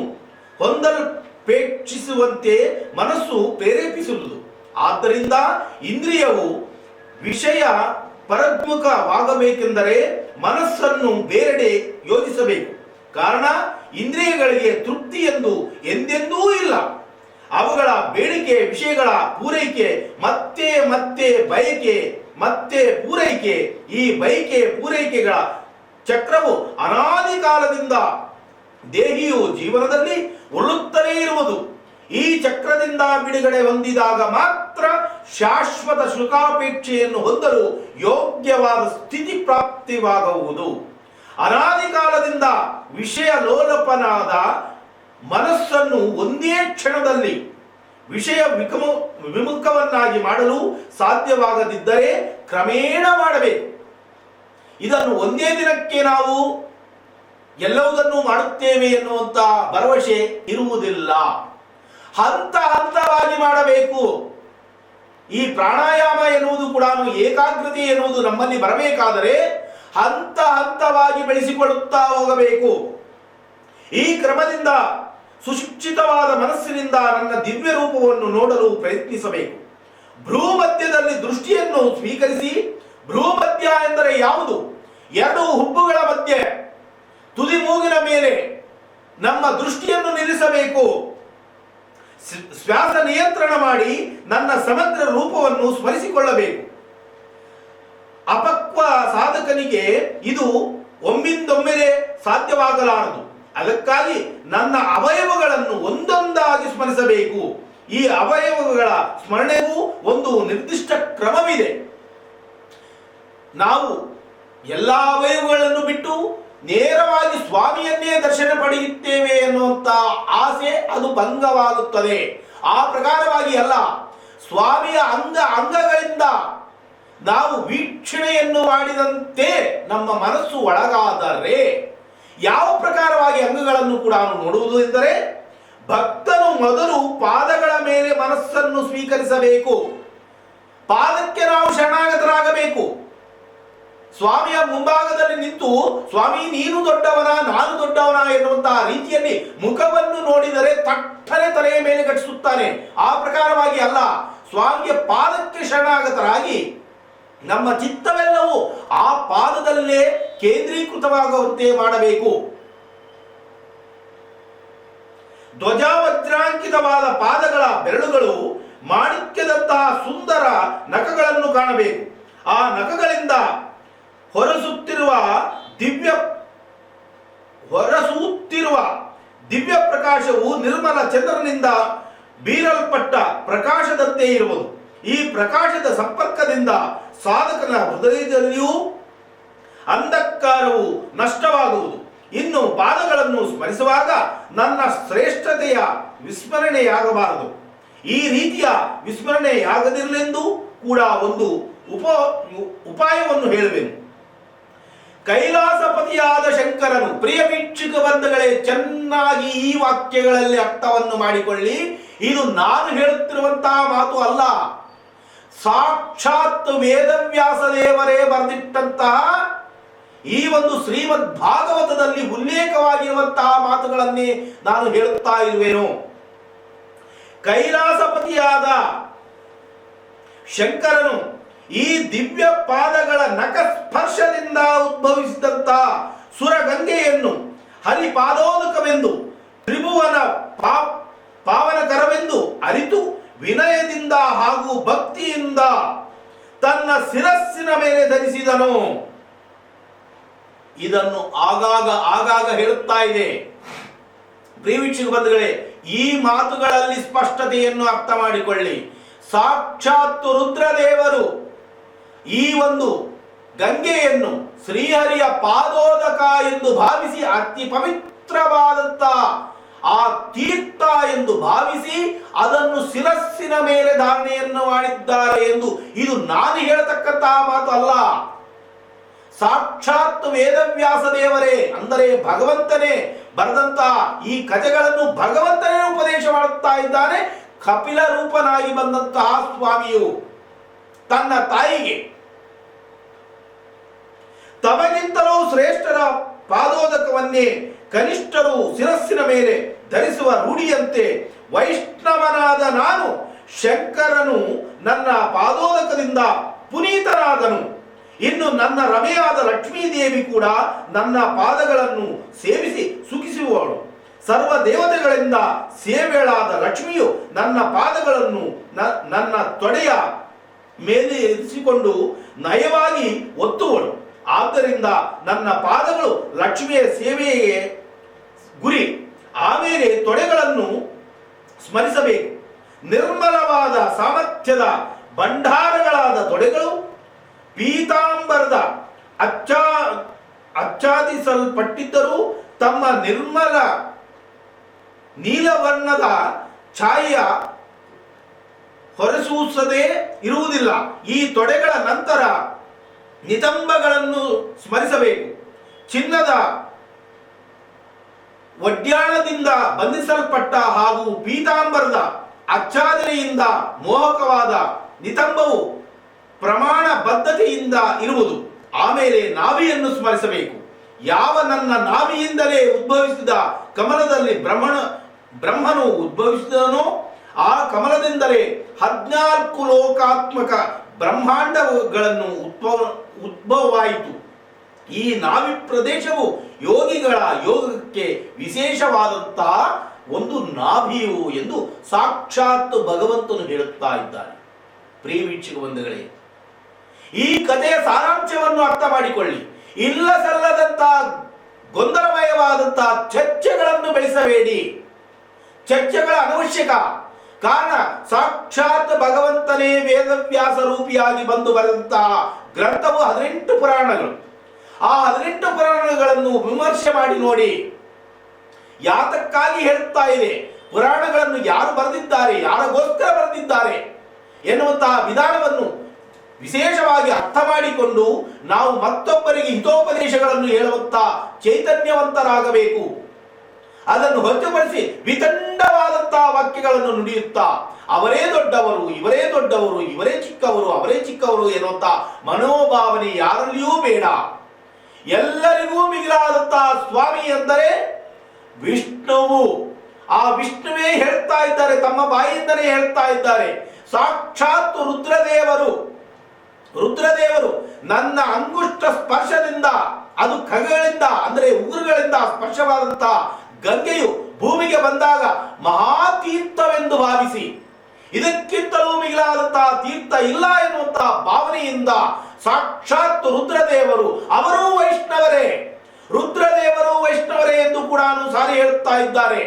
ಹೊಂದಲ್ಪೇಕ್ಷಿಸುವಂತೆ ಮನಸ್ಸು ಪ್ರೇರೇಪಿಸುವುದು. ಆದ್ದರಿಂದ ಇಂದ್ರಿಯವು ವಿಷಯ ಪರದ್ಮುಖವಾಗಬೇಕೆಂದರೆ ಮನಸ್ಸನ್ನು ಬೇರೆಡೆ ಯೋಜಿಸಬೇಕು. ಕಾರಣ ಇಂದ್ರಿಯಗಳಿಗೆ ತೃಪ್ತಿ ಎಂದು ಎಂದೆಂದೂ ಇಲ್ಲ. ಅವುಗಳ ಬೇಡಿಕೆ ವಿಷಯಗಳ ಪೂರೈಕೆ, ಮತ್ತೆ ಮತ್ತೆ ಬಯಕೆ, ಮತ್ತೆ ಪೂರೈಕೆ. ಈ ಬಯಕೆ ಪೂರೈಕೆಗಳ ಚಕ್ರವು ಅನಾದಿ ಕಾಲದಿಂದ ದೇಹಿಯು ಜೀವನದಲ್ಲಿ ಉರುಳುತ್ತಲೇ ಇರುವುದು. ಈ ಚಕ್ರದಿಂದ ಬಿಡುಗಡೆ ಹೊಂದಿದಾಗ ಮಾತ್ರ ಶಾಶ್ವತ ಸುಖಾಪೇಕ್ಷೆಯನ್ನು ಹೊಂದಲು ಯೋಗ್ಯವಾದ ಸ್ಥಿತಿ ಪ್ರಾಪ್ತಿವಾಗುವುದು. ಅನಾದಿ ಕಾಲದಿಂದ ವಿಷಯ ಲೋಲಪನಾದ ಮನಸ್ಸನ್ನು ಒಂದೇ ಕ್ಷಣದಲ್ಲಿ ವಿಷಯ ವಿಮುಖವನ್ನಾಗಿ ಮಾಡಲು ಸಾಧ್ಯವಾಗದಿದ್ದರೆ ಕ್ರಮೇಣ ಮಾಡಬೇಕು. ಇದನ್ನು ಒಂದೇ ದಿನಕ್ಕೆ ನಾವು ಎಲ್ಲವುದನ್ನು ಮಾಡುತ್ತೇವೆ ಎನ್ನುವಂತ ಭರವಸೆ ಇರುವುದಿಲ್ಲ. ಹಂತ ಹಂತವಾಗಿ ಮಾಡಬೇಕು. ಈ ಪ್ರಾಣಾಯಾಮ ಎನ್ನುವುದು ಕೂಡ ಏಕಾಗ್ರತೆ ಎನ್ನುವುದು ನಮ್ಮಲ್ಲಿ ಬರಬೇಕಾದರೆ ಹಂತ ಹಂತವಾಗಿ ಬೆಳೆಸಿಕೊಳ್ಳುತ್ತಾ ಹೋಗಬೇಕು. ಈ ಕ್ರಮದಿಂದ ಸುಶಿಕ್ಷಿತವಾದ ಮನಸ್ಸಿನಿಂದ ನನ್ನ ದಿವ್ಯ ರೂಪವನ್ನು ನೋಡಲು ಪ್ರಯತ್ನಿಸಬೇಕು. ಭ್ರೂಮಧ್ಯದಲ್ಲಿ ದೃಷ್ಟಿಯನ್ನು ಸ್ವೀಕರಿಸಿ. ಭ್ರೂಮಧ್ಯ ಎಂದರೆ ಯಾವುದು? ಎರಡು ಹುಬ್ಬುಗಳ ಮಧ್ಯೆ ತುದಿ ಮೂಗಿನ ಮೇಲೆ ನಮ್ಮ ದೃಷ್ಟಿಯನ್ನು ನಿಲ್ಲಿಸಬೇಕು. ಶ್ವಾಸ ನಿಯಂತ್ರಣ ಮಾಡಿ ನನ್ನ ಸಮಗ್ರ ರೂಪವನ್ನು ಸ್ಮರಿಸಿಕೊಳ್ಳಬೇಕು. ಅಪಕ್ವ ಸಾಧಕನಿಗೆ ಇದು ಒಮ್ಮಿಂದೊಮ್ಮೆಲೆ ಸಾಧ್ಯವಾಗಲಾರದು. ಅದಕ್ಕಾಗಿ ನನ್ನ ಅವಯವಗಳನ್ನು ಒಂದೊಂದಾಗಿ ಸ್ಮರಿಸಬೇಕು. ಈ ಅವಯವಗಳ ಸ್ಮರಣೆಗೂ ಒಂದು ನಿರ್ದಿಷ್ಟ ಕ್ರಮವಿದೆ. ನಾವು ಎಲ್ಲ ಅವಯವಗಳನ್ನು ಬಿಟ್ಟು ನೇರವಾಗಿ ಸ್ವಾಮಿಯನ್ನೇ ದರ್ಶನ ಪಡೆಯುತ್ತೇವೆ ಎನ್ನುವಂತ ಆಸೆ ಅದು ಭಂಗವಾಗುತ್ತದೆ. ಆ ಪ್ರಕಾರವಾಗಿ ಅಲ್ಲ, ಸ್ವಾಮಿಯ ಅಂಗಗಳಿಂದ ನಾವು ವೀಕ್ಷಣೆಯನ್ನು ಮಾಡಿದಂತೆ ನಮ್ಮ ಮನಸ್ಸು ಒಳಗಾದರೆ ಯಾವ ಪ್ರಕಾರವಾಗಿ ಅಂಗಗಳನ್ನು ಕೂಡ ನೋಡುವುದು ಎಂದರೆ, ಭಕ್ತನು ಮೊದಲು ಪಾದಗಳ ಮೇಲೆ ಮನಸ್ಸನ್ನು ಸ್ವೀಕರಿಸಬೇಕು. ಪಾದಕ್ಕೆ ನಾವು ಶರಣಾಗತರಾಗಬೇಕು. ಸ್ವಾಮಿಯ ಮುಂಭಾಗದಲ್ಲಿ ನಿಂತು ಸ್ವಾಮಿ ನೀನು ದೊಡ್ಡವನ ನಾನು ದೊಡ್ಡವನ ಎನ್ನುವಂತಹ ರೀತಿಯಲ್ಲಿ ಮುಖವನ್ನು ನೋಡಿದರೆ ತಟ್ಟನೆ ತಲೆಯ ಮೇಲೆ ಘಟಿಸುತ್ತಾನೆ. ಆ ಪ್ರಕಾರವಾಗಿ ಅಲ್ಲ, ಸ್ವಾಮಿಯ ಪಾದಕ್ಕೆ ಶರಣಾಗತರಾಗಿ ನಮ್ಮ ಚಿತ್ತವೆಲ್ಲವೂ ಆ ಪಾದದಲ್ಲೇ ಕೇಂದ್ರೀಕೃತವಾಗುವಂತೆ ಮಾಡಬೇಕು. ಧ್ವಜವಜ್ರಾಂಕಿತವಾದ ಪಾದಗಳ ಬೆರಳುಗಳು ಮಾಣಿಕ್ಯದಂತಹ ಸುಂದರ ನಖಗಳನ್ನು ಕಾಣಬೇಕು. ಆ ನಖಗಳಿಂದ ಹೊರಸೂತ್ತಿರುವ ದಿವ್ಯ ಪ್ರಕಾಶವು ನಿರ್ಮಲ ಚಂದ್ರನಿಂದ ಬೀರಲ್ಪಟ್ಟ ಪ್ರಕಾಶದಂತೆ ಇರುವುದು. ಈ ಪ್ರಕಾಶದ ಸಂಪರ್ಕದಿಂದ ಸಾಧಕನ ಹೃದಯದಲ್ಲಿಯೂ ಅಂಧಕಾರವು ನಷ್ಟವಾಗುವುದು. ಇನ್ನು ಪಾದಗಳನ್ನು ಸ್ಮರಿಸುವಾಗ ನನ್ನ ಶ್ರೇಷ್ಠತೆಯ ವಿಸ್ಮರಣೆಯಾಗಬಾರದು. ಈ ರೀತಿಯ ವಿಸ್ಮರಣೆಯಾಗದಿರಲೆಂದು ಕೂಡ ಒಂದು ಉಪಾಯವನ್ನು ಹೇಳುವೆನು. ಕೈಲಾಸಪತಿಯಾದ ಶಂಕರನು, ಪ್ರಿಯ ವೀಕ್ಷಕ ಬಂಧುಗಳೇ, ಚೆನ್ನಾಗಿ ಈ ವಾಕ್ಯಗಳಲ್ಲಿ ಅರ್ಥವನ್ನು ಮಾಡಿಕೊಳ್ಳಿ. ಇದು ನಾನು ಹೇಳುತ್ತಿರುವಂತಹ ಮಾತು ಅಲ್ಲ, ಸಾಕ್ಷಾತ್ ವೇದವ್ಯಾಸ ದೇವರೇ ಬರೆದಿಟ್ಟಂತಹ ಈ ಒಂದು ಶ್ರೀಮದ್ ಭಾಗವತದಲ್ಲಿ ಉಲ್ಲೇಖವಾಗಿರುವಂತಹ ಮಾತುಗಳನ್ನೇ ನಾನು ಹೇಳುತ್ತಾ ಇರುವೆನು. ಕೈಲಾಸಪತಿಯಾದ ಶಂಕರನು ಈ ದಿವ್ಯ ಪಾದಗಳ ನಖ ಸ್ಪರ್ಶದಿಂದ ಉದ್ಭವಿಸಿದಂತ ಸುರಗಂಗೆಯನ್ನು ಹರಿಪಾದೋದಕವೆಂದು ತ್ರಿಭುವನ ಪಾವನಕರವೆಂದು ಅರಿತು ವಿನಯದಿಂದ ಹಾಗೂ ಭಕ್ತಿಯಿಂದ ತನ್ನ ಶಿರಸ್ಸಿನ ಮೇಲೆ ಧರಿಸಿದನು. ಇದನ್ನು ಆಗಾಗ ಹೇಳುತ್ತಾ ಇದೆ. ಪ್ರಿಯ ವೀಕ್ಷಕ ಬಂಧುಗಳೇ, ಈ ಮಾತುಗಳಲ್ಲಿ ಸ್ಪಷ್ಟತೆಯನ್ನು ಅರ್ಥ ಮಾಡಿಕೊಳ್ಳಿ. ಸಾಕ್ಷಾತ್ ರುದ್ರದೇವರು ಈ ಒಂದು ಗಂಗೆಯನ್ನು ಶ್ರೀಹರಿಯ ಪಾದೋದಕ ಎಂದು ಭಾವಿಸಿ, ಅತಿ ಪವಿತ್ರವಾದಂತ ಆ ತೀರ್ಥ ಎಂದು ಭಾವಿಸಿ ಅದನ್ನು ಶಿರಸ್ಸಿನ ಮೇಲೆ ಧಾರಣೆಯನ್ನು ಮಾಡಿದ್ದಾರೆ ಎಂದು ಇದು ನಾನು ಹೇಳತಕ್ಕಂತಹ ಮಾತು ಅಲ್ಲ. ಸಾಕ್ಷಾತ್ ವೇದವ್ಯಾಸ ದೇವರೇ ಅಂದರೆ ಭಗವಂತನೇ ಬರೆದಂತಹ ಈ ಕಥೆಗಳನ್ನು ಭಗವಂತನೇ ಉಪದೇಶ ಮಾಡುತ್ತಾ ಇದ್ದಾನೆ. ಕಪಿಲ ರೂಪನಾಗಿ ಬಂದಂತಹ ಸ್ವಾಮಿಯು ತನ್ನ ತಾಯಿಗೆ ತಮಗಿಂತಲೂ ಶ್ರೇಷ್ಠರ ಪಾದೋದಕವನ್ನೇ ಕನಿಷ್ಠರು ಶಿರಸ್ಸಿನ ಮೇಲೆ ಧರಿಸುವ ರೂಢಿಯಂತೆ ವೈಷ್ಣವನಾದ ನಾನು ಶಂಕರನು ನನ್ನ ಪಾದೋದಕದಿಂದ ಪುನೀತನಾದನು. ಇನ್ನು ನನ್ನ ರಮೆಯಾದ ಲಕ್ಷ್ಮೀದೇವಿ ಕೂಡ ನನ್ನ ಪಾದಗಳನ್ನು ಸೇವಿಸಿ ಸುಖಿಸುವವಳು. ಸರ್ವ ದೇವತೆಗಳಿಂದ ಸೇವೆಗಳಾದ ಲಕ್ಷ್ಮಿಯು ನನ್ನ ಪಾದಗಳನ್ನು ನನ್ನ ತೊಡೆಯ ಮೇಲೆ ಇರಿಸಿಕೊಂಡು ನಯವಾಗಿ ಒತ್ತುವಳು. ಆದ್ದರಿಂದ ನನ್ನ ಪಾದಗಳು ಲಕ್ಷ್ಮಿಯ ಸೇವೆಯೇ ಗುರಿ. ಆಮೇಲೆ ತೊಡೆಗಳನ್ನು ಸ್ಮರಿಸಬೇಕು. ನಿರ್ಮಲವಾದ ಸಾಮರ್ಥ್ಯದ ಭಂಡಾರಗಳಾದ ತೊಡೆಗಳು ಪೀತಾಂಬರದ ಆಚ್ಛಾದಿಸಲ್ಪಟ್ಟಿದ್ದರೂ ತಮ್ಮ ನಿರ್ಮಲ ನೀಲವರ್ಣದ ಛಾಯೆಯ ಹೊರಸೂಸದೇ ಇರುವುದಿಲ್ಲ. ಈ ತೊಡೆಗಳ ನಂತರ ನಿತಂಬಗಳನ್ನು ಸ್ಮರಿಸಬೇಕು. ಚಿನ್ನದ ಒಡ್ಯಾಣದಿಂದ ಬಂಧಿಸಲ್ಪಟ್ಟ ಹಾಗೂ ಪೀತಾಂಬರದ ಆಚ್ಛಾದನೆಯಿಂದ ಮೋಹಕವಾದ ನಿತಂಬವು ಪ್ರಮಾಣ ಬದ್ಧತೆಯಿಂದ ಇರುವುದು. ಆಮೇಲೆ ನಾಭಿಯನ್ನು ಸ್ಮರಿಸಬೇಕು. ಯಾವ ನನ್ನ ನಾಭಿಯಿಂದಲೇ ಉದ್ಭವಿಸಿದ ಕಮಲದಲ್ಲಿ ಬ್ರಹ್ಮನು ಉದ್ಭವಿಸಿದನೋ ಆ ಕಮಲದಿಂದಲೇ 14 ಲೋಕಾತ್ಮಕ ಬ್ರಹ್ಮಾಂಡಗಳನ್ನು ಉದ್ಭವವಾಯಿತು. ಈ ನಾಭಿ ಪ್ರದೇಶವು ಯೋಗಿಗಳ ಯೋಗಕ್ಕೆ ವಿಶೇಷವಾದಂತಹ ಒಂದು ನಾಭಿಯು ಎಂದು ಸಾಕ್ಷಾತ್ ಭಗವಂತನು ಹೇಳುತ್ತಾ ಇದ್ದಾನೆ. ಪ್ರಿಯ ವೀಕ್ಷಕ ಬಂಧುಗಳೇ, ಈ ಕಥೆಯ ಸಾರಾಂಶವನ್ನು ಅರ್ಥ ಮಾಡಿಕೊಳ್ಳಿ. ಇಲ್ಲ ಸಲ್ಲದಂತಹ ಗೊಂದಲಮಯವಾದಂತಹ ಚರ್ಚೆಗಳನ್ನು ಬೆಳೆಸಬೇಡಿ. ಚರ್ಚೆಗಳ ಅನವಶ್ಯಕ. ಕಾರಣ ಸಾಕ್ಷಾತ್ ಭಗವಂತನೇ ವೇದವ್ಯಾಸ ರೂಪಿಯಾಗಿ ಬಂದು ಬರೆದಂತಹ ಗ್ರಂಥವು 18 ಪುರಾಣಗಳು. ಆ 18 ಪುರಾಣಗಳನ್ನು ವಿಮರ್ಶೆ ಮಾಡಿ ನೋಡಿ. ಯಾತಕ್ಕಾಗಿ ಹೇಳುತ್ತಾ ಇದೆ, ಪುರಾಣಗಳನ್ನು ಯಾರು ಬರೆದಿದ್ದಾರೆ, ಯಾರಿಗೋಸ್ಕರ ಬರೆದಿದ್ದಾರೆ ಎನ್ನುವಂತಹ ವಿಧಾನವನ್ನು ವಿಶೇಷವಾಗಿ ಅರ್ಥ ಮಾಡಿಕೊಂಡು ನಾವು ಮತ್ತೊಬ್ಬರಿಗೆ ಹಿತೋಪದೇಶಗಳನ್ನು ಹೇಳುವಂತಹ ಚೈತನ್ಯವಂತರಾಗಬೇಕು. ಅದನ್ನು ಹೊರತುಪಡಿಸಿ ವಿತಂಡವಾದಂತಹ ಎನ್ನುವಂತಹ ವಾಕ್ಯಗಳನ್ನು ನುಡಿಯುತ್ತಾ ಅವರೇ ದೊಡ್ಡವರು, ಇವರೇ ದೊಡ್ಡವರು, ಇವರೇ ಚಿಕ್ಕವರು, ಅವರೇ ಚಿಕ್ಕವರು ಎನ್ನುವಂತ ಮನೋಭಾವನೆ ಯಾರಲ್ಲಿಯೂ ಬೇಡ. ಎಲ್ಲರಿಗೂ ಮಿಗಿಲಾದಂತಹ ಸ್ವಾಮಿ ಎಂದರೆ ವಿಷ್ಣುವು. ಆ ವಿಷ್ಣುವೇ ಹೇಳ್ತಾ ಇದ್ದಾರೆ, ತಮ್ಮ ಬಾಯಿಂದಲೇ ಹೇಳ್ತಾ ಇದ್ದಾರೆ. ಸಾಕ್ಷಾತ್ ರುದ್ರದೇವರು ನನ್ನ ಅಂಗುಷ್ಟ ಸ್ಪರ್ಶದಿಂದ, ಅದು ಖಗಗಳಿಂದ ಅಂದರೆ ಉಗುರುಗಳಿಂದ ಸ್ಪರ್ಶವಾದಂತಹ ಗಂಗೆಯು ಭೂಮಿಗೆ ಬಂದಾಗ ಮಹಾತೀರ್ಥವೆಂದು ಭಾವಿಸಿ, ಇದಕ್ಕಿಂತಲೂ ಮಿಗಿಲಾದಂತಹ ತೀರ್ಥ ಇಲ್ಲ ಎನ್ನುವಂತಹ ಭಾವನೆಯಿಂದ ಸಾಕ್ಷಾತ್ ರುದ್ರದೇವರು ಅವರು ವೈಷ್ಣವರೇ, ರುದ್ರದೇವರು ವೈಷ್ಣವರೇ ಎಂದು ಕೂಡ ಸಾರಿ ಹೇಳುತ್ತಾ ಇದ್ದಾರೆ.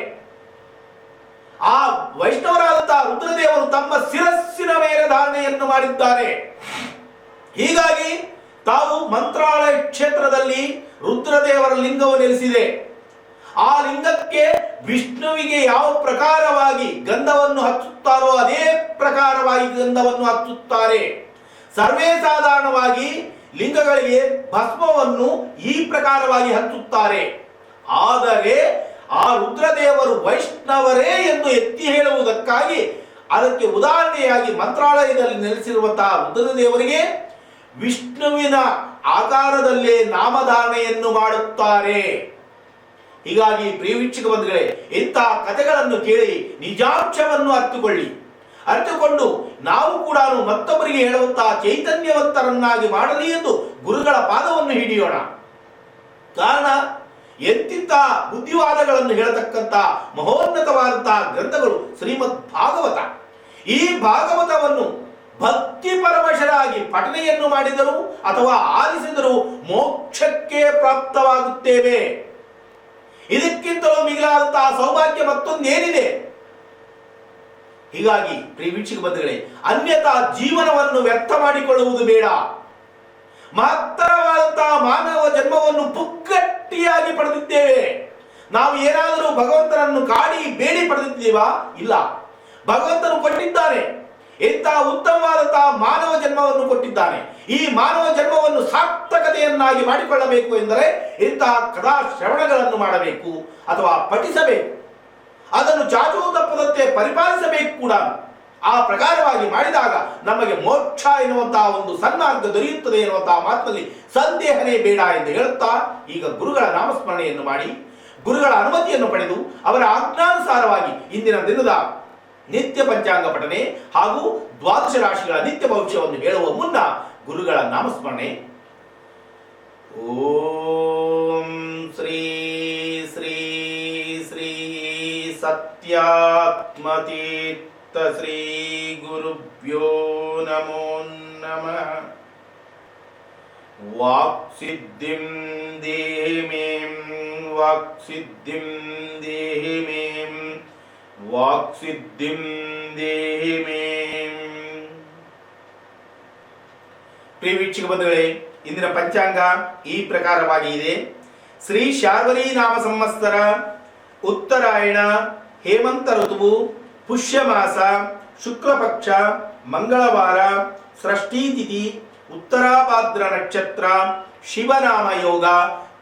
ಆ ವೈಷ್ಣವರಾದಂತಹ ರುದ್ರದೇವರು ತಮ್ಮ ಶಿರಸ್ಸಿನ ಮೇಲೆ ಧಾರಣೆಯನ್ನು ಮಾಡಿದ್ದಾರೆ. ಹೀಗಾಗಿ ತಾವು ಮಂತ್ರಾಲಯ ಕ್ಷೇತ್ರದಲ್ಲಿ ರುದ್ರದೇವರ ಲಿಂಗವು ನೆಲೆಸಿದೆ. ಆ ಲಿಂಗಕ್ಕೆ ವಿಷ್ಣುವಿಗೆ ಯಾವ ಪ್ರಕಾರವಾಗಿ ಗಂಧವನ್ನು ಹಚ್ಚುತ್ತಾರೋ ಅದೇ ಪ್ರಕಾರವಾಗಿ ಗಂಧವನ್ನು ಹಚ್ಚುತ್ತಾರೆ. ಸರ್ವೇ ಸಾಧಾರಣವಾಗಿ ಲಿಂಗಗಳಿಗೆ ಭಸ್ಮವನ್ನು ಈ ಪ್ರಕಾರವಾಗಿ ಹಚ್ಚುತ್ತಾರೆ. ಆದರೆ ಆ ರುದ್ರದೇವರು ವೈಷ್ಣವರೇ ಎಂದು ಎತ್ತಿ ಹೇಳುವುದಕ್ಕಾಗಿ ಅದಕ್ಕೆ ಉದಾಹರಣೆಯಾಗಿ ಮಂತ್ರಾಲಯದಲ್ಲಿ ನೆಲೆಸಿರುವಂತಹ ರುದ್ರದೇವರಿಗೆ ವಿಷ್ಣುವಿನ ಆಕಾರದಲ್ಲೇ ನಾಮಧಾರಣೆಯನ್ನು ಮಾಡುತ್ತಾರೆ. ಹೀಗಾಗಿ ಪ್ರಿಯ ವೀಕ್ಷಕ ಬಂಧುಗಳೇ, ಇಂತಹ ಕಥೆಗಳನ್ನು ಕೇಳಿ ನಿಜಾಂಶವನ್ನು ಅರ್ಥಕೊಂಡು ನಾವು ಕೂಡ ಮತ್ತೊಬ್ಬರಿಗೆ ಹೇಳುವಂತಹ ಚೈತನ್ಯವಂತರನ್ನಾಗಿ ಮಾಡಲಿ ಎಂದು ಗುರುಗಳ ಪಾದವನ್ನು ಹಿಡಿಯೋಣ. ಕಾರಣ ಎಂತಿಂತ ಬುದ್ಧಿವಾದಗಳನ್ನು ಹೇಳತಕ್ಕಂತ ಮಹೋನ್ನತವಾದಂತಹ ಗ್ರಂಥಗಳು ಶ್ರೀಮದ್ ಭಾಗವತ. ಈ ಭಾಗವತವನ್ನು ಭಕ್ತಿ ಪರವಶರಾಗಿ ಪಠನೆಯನ್ನು ಮಾಡಿದರು ಅಥವಾ ಆಲಿಸಿದರೂ ಮೋಕ್ಷಕ್ಕೆ ಪ್ರಾಪ್ತವಾಗುತ್ತೇವೆ. ಇದಕ್ಕಿಂತಲೂ ಮಿಗಿಲಾದಂತಹ ಸೌಭಾಗ್ಯ ಮತ್ತೊಂದೇನಿದೆ? ಹೀಗಾಗಿ ಪ್ರಿಯ ವೀಕ್ಷಕ ಬಂಧುಗಳೇ, ಅನ್ಯಥಾ ಜೀವನವನ್ನು ವ್ಯರ್ಥ ಮಾಡಿಕೊಳ್ಳುವುದು ಬೇಡ. ಮಹತ್ತರವಾದಂತಹ ಮಾನವ ಜನ್ಮವನ್ನು ಪುಕ್ಕಟ್ಟಿಯಾಗಿ ಪಡೆದಿದ್ದೇವೆ. ನಾವು ಏನಾದರೂ ಭಗವಂತನನ್ನು ಕಾಡಿ ಬೇಡಿ ಪಡೆದಿದ್ದೇವಾ? ಇಲ್ಲ. ಭಗವಂತನು ಕೊಟ್ಟಿದ್ದಾನೆ, ಇಂತಹ ಉತ್ತಮವಾದಂತಹ ಮಾನವ ಜನ್ಮವನ್ನು ಕೊಟ್ಟಿದ್ದಾನೆ. ಈ ಮಾನವ ಜನ್ಮವನ್ನು ಸಾರ್ಥಕತೆಯನ್ನಾಗಿ ಮಾಡಿಕೊಳ್ಳಬೇಕು ಎಂದರೆ ಇಂತಹ ಕಥಾ ಶ್ರವಣಗಳನ್ನು ಮಾಡಬೇಕು ಅಥವಾ ಪಠಿಸಬೇಕು. ಅದನ್ನು ಚಾಚೂ ತಪ್ಪದಂತೆ ಪರಿಪಾಲಿಸಬೇಕು ಕೂಡ. ಆ ಪ್ರಕಾರವಾಗಿ ಮಾಡಿದಾಗ ನಮಗೆ ಮೋಕ್ಷ ಎನ್ನುವಂತಹ ಒಂದು ಸನ್ಮಾರ್ಗ ದೊರೆಯುತ್ತದೆ ಎನ್ನುವಂತಹ ಮಾತಿನಲ್ಲಿ ಸಂದೇಹನೇ ಬೇಡ ಎಂದು ಹೇಳುತ್ತಾ ಈಗ ಗುರುಗಳ ನಾಮಸ್ಮರಣೆಯನ್ನು ಮಾಡಿ ಗುರುಗಳ ಅನುಮತಿಯನ್ನು ಪಡೆದು ಅವರ ಆಜ್ಞಾನುಸಾರವಾಗಿ ಇಂದಿನ ದಿನದ ನಿತ್ಯ ಪಂಚಾಂಗ ಪಠನೆ ಹಾಗೂ ದ್ವಾದಶ ರಾಶಿಗಳ ನಿತ್ಯ ಭವಿಷ್ಯವನ್ನು ಹೇಳುವ ಮುನ್ನ ಗುರುಗಳ ನಾಮಸ್ಮರಣೆ. ಓಂ ಶ್ರೀ ಶ್ರೀ ಶ್ರೀ ಸತ್ಯಾತ್ಮತೀರ್ಥ ಶ್ರೀ ಗುರುಭ್ಯೋ ನಮೋ ನಮಃ. ವಾಕ್ಸಿದ್ಧಿಂ ದೇಹಿ ಮೇಂ, ವಾಕ್ಸಿದ್ಧಿಂ ದೇಹಿ ಮೇಂ, ವಾಕ್ಸಿದ್ಧಿಂ ದೇಹಿ ಮೇಂ. ಪ್ರಿಯ ವೀಕ್ಷಕ ಬಂಧುಗಳೇ, ಇಂದಿನ ಪಂಚಾಂಗ ಈ ಪ್ರಕಾರವಾಗಿ ಇದೆ. ಶ್ರೀ ಶಾರ್ವರಿ ನಾಮ ಸಂವತ್ಸರ, ಉತ್ತರಾಯಣ, ಹೇಮಂತ ಋತುವು, ಪುಷ್ಯ ಮಾಸ, ಶುಕ್ಲ ಪಕ್ಷ, ಮಂಗಳವಾರ, ಷಷ್ಠಿ ತಿಥಿ, ಉತ್ತರಾಭಾದ್ರ ನಕ್ಷತ್ರ, ಶಿವನಾಮ ಯೋಗ,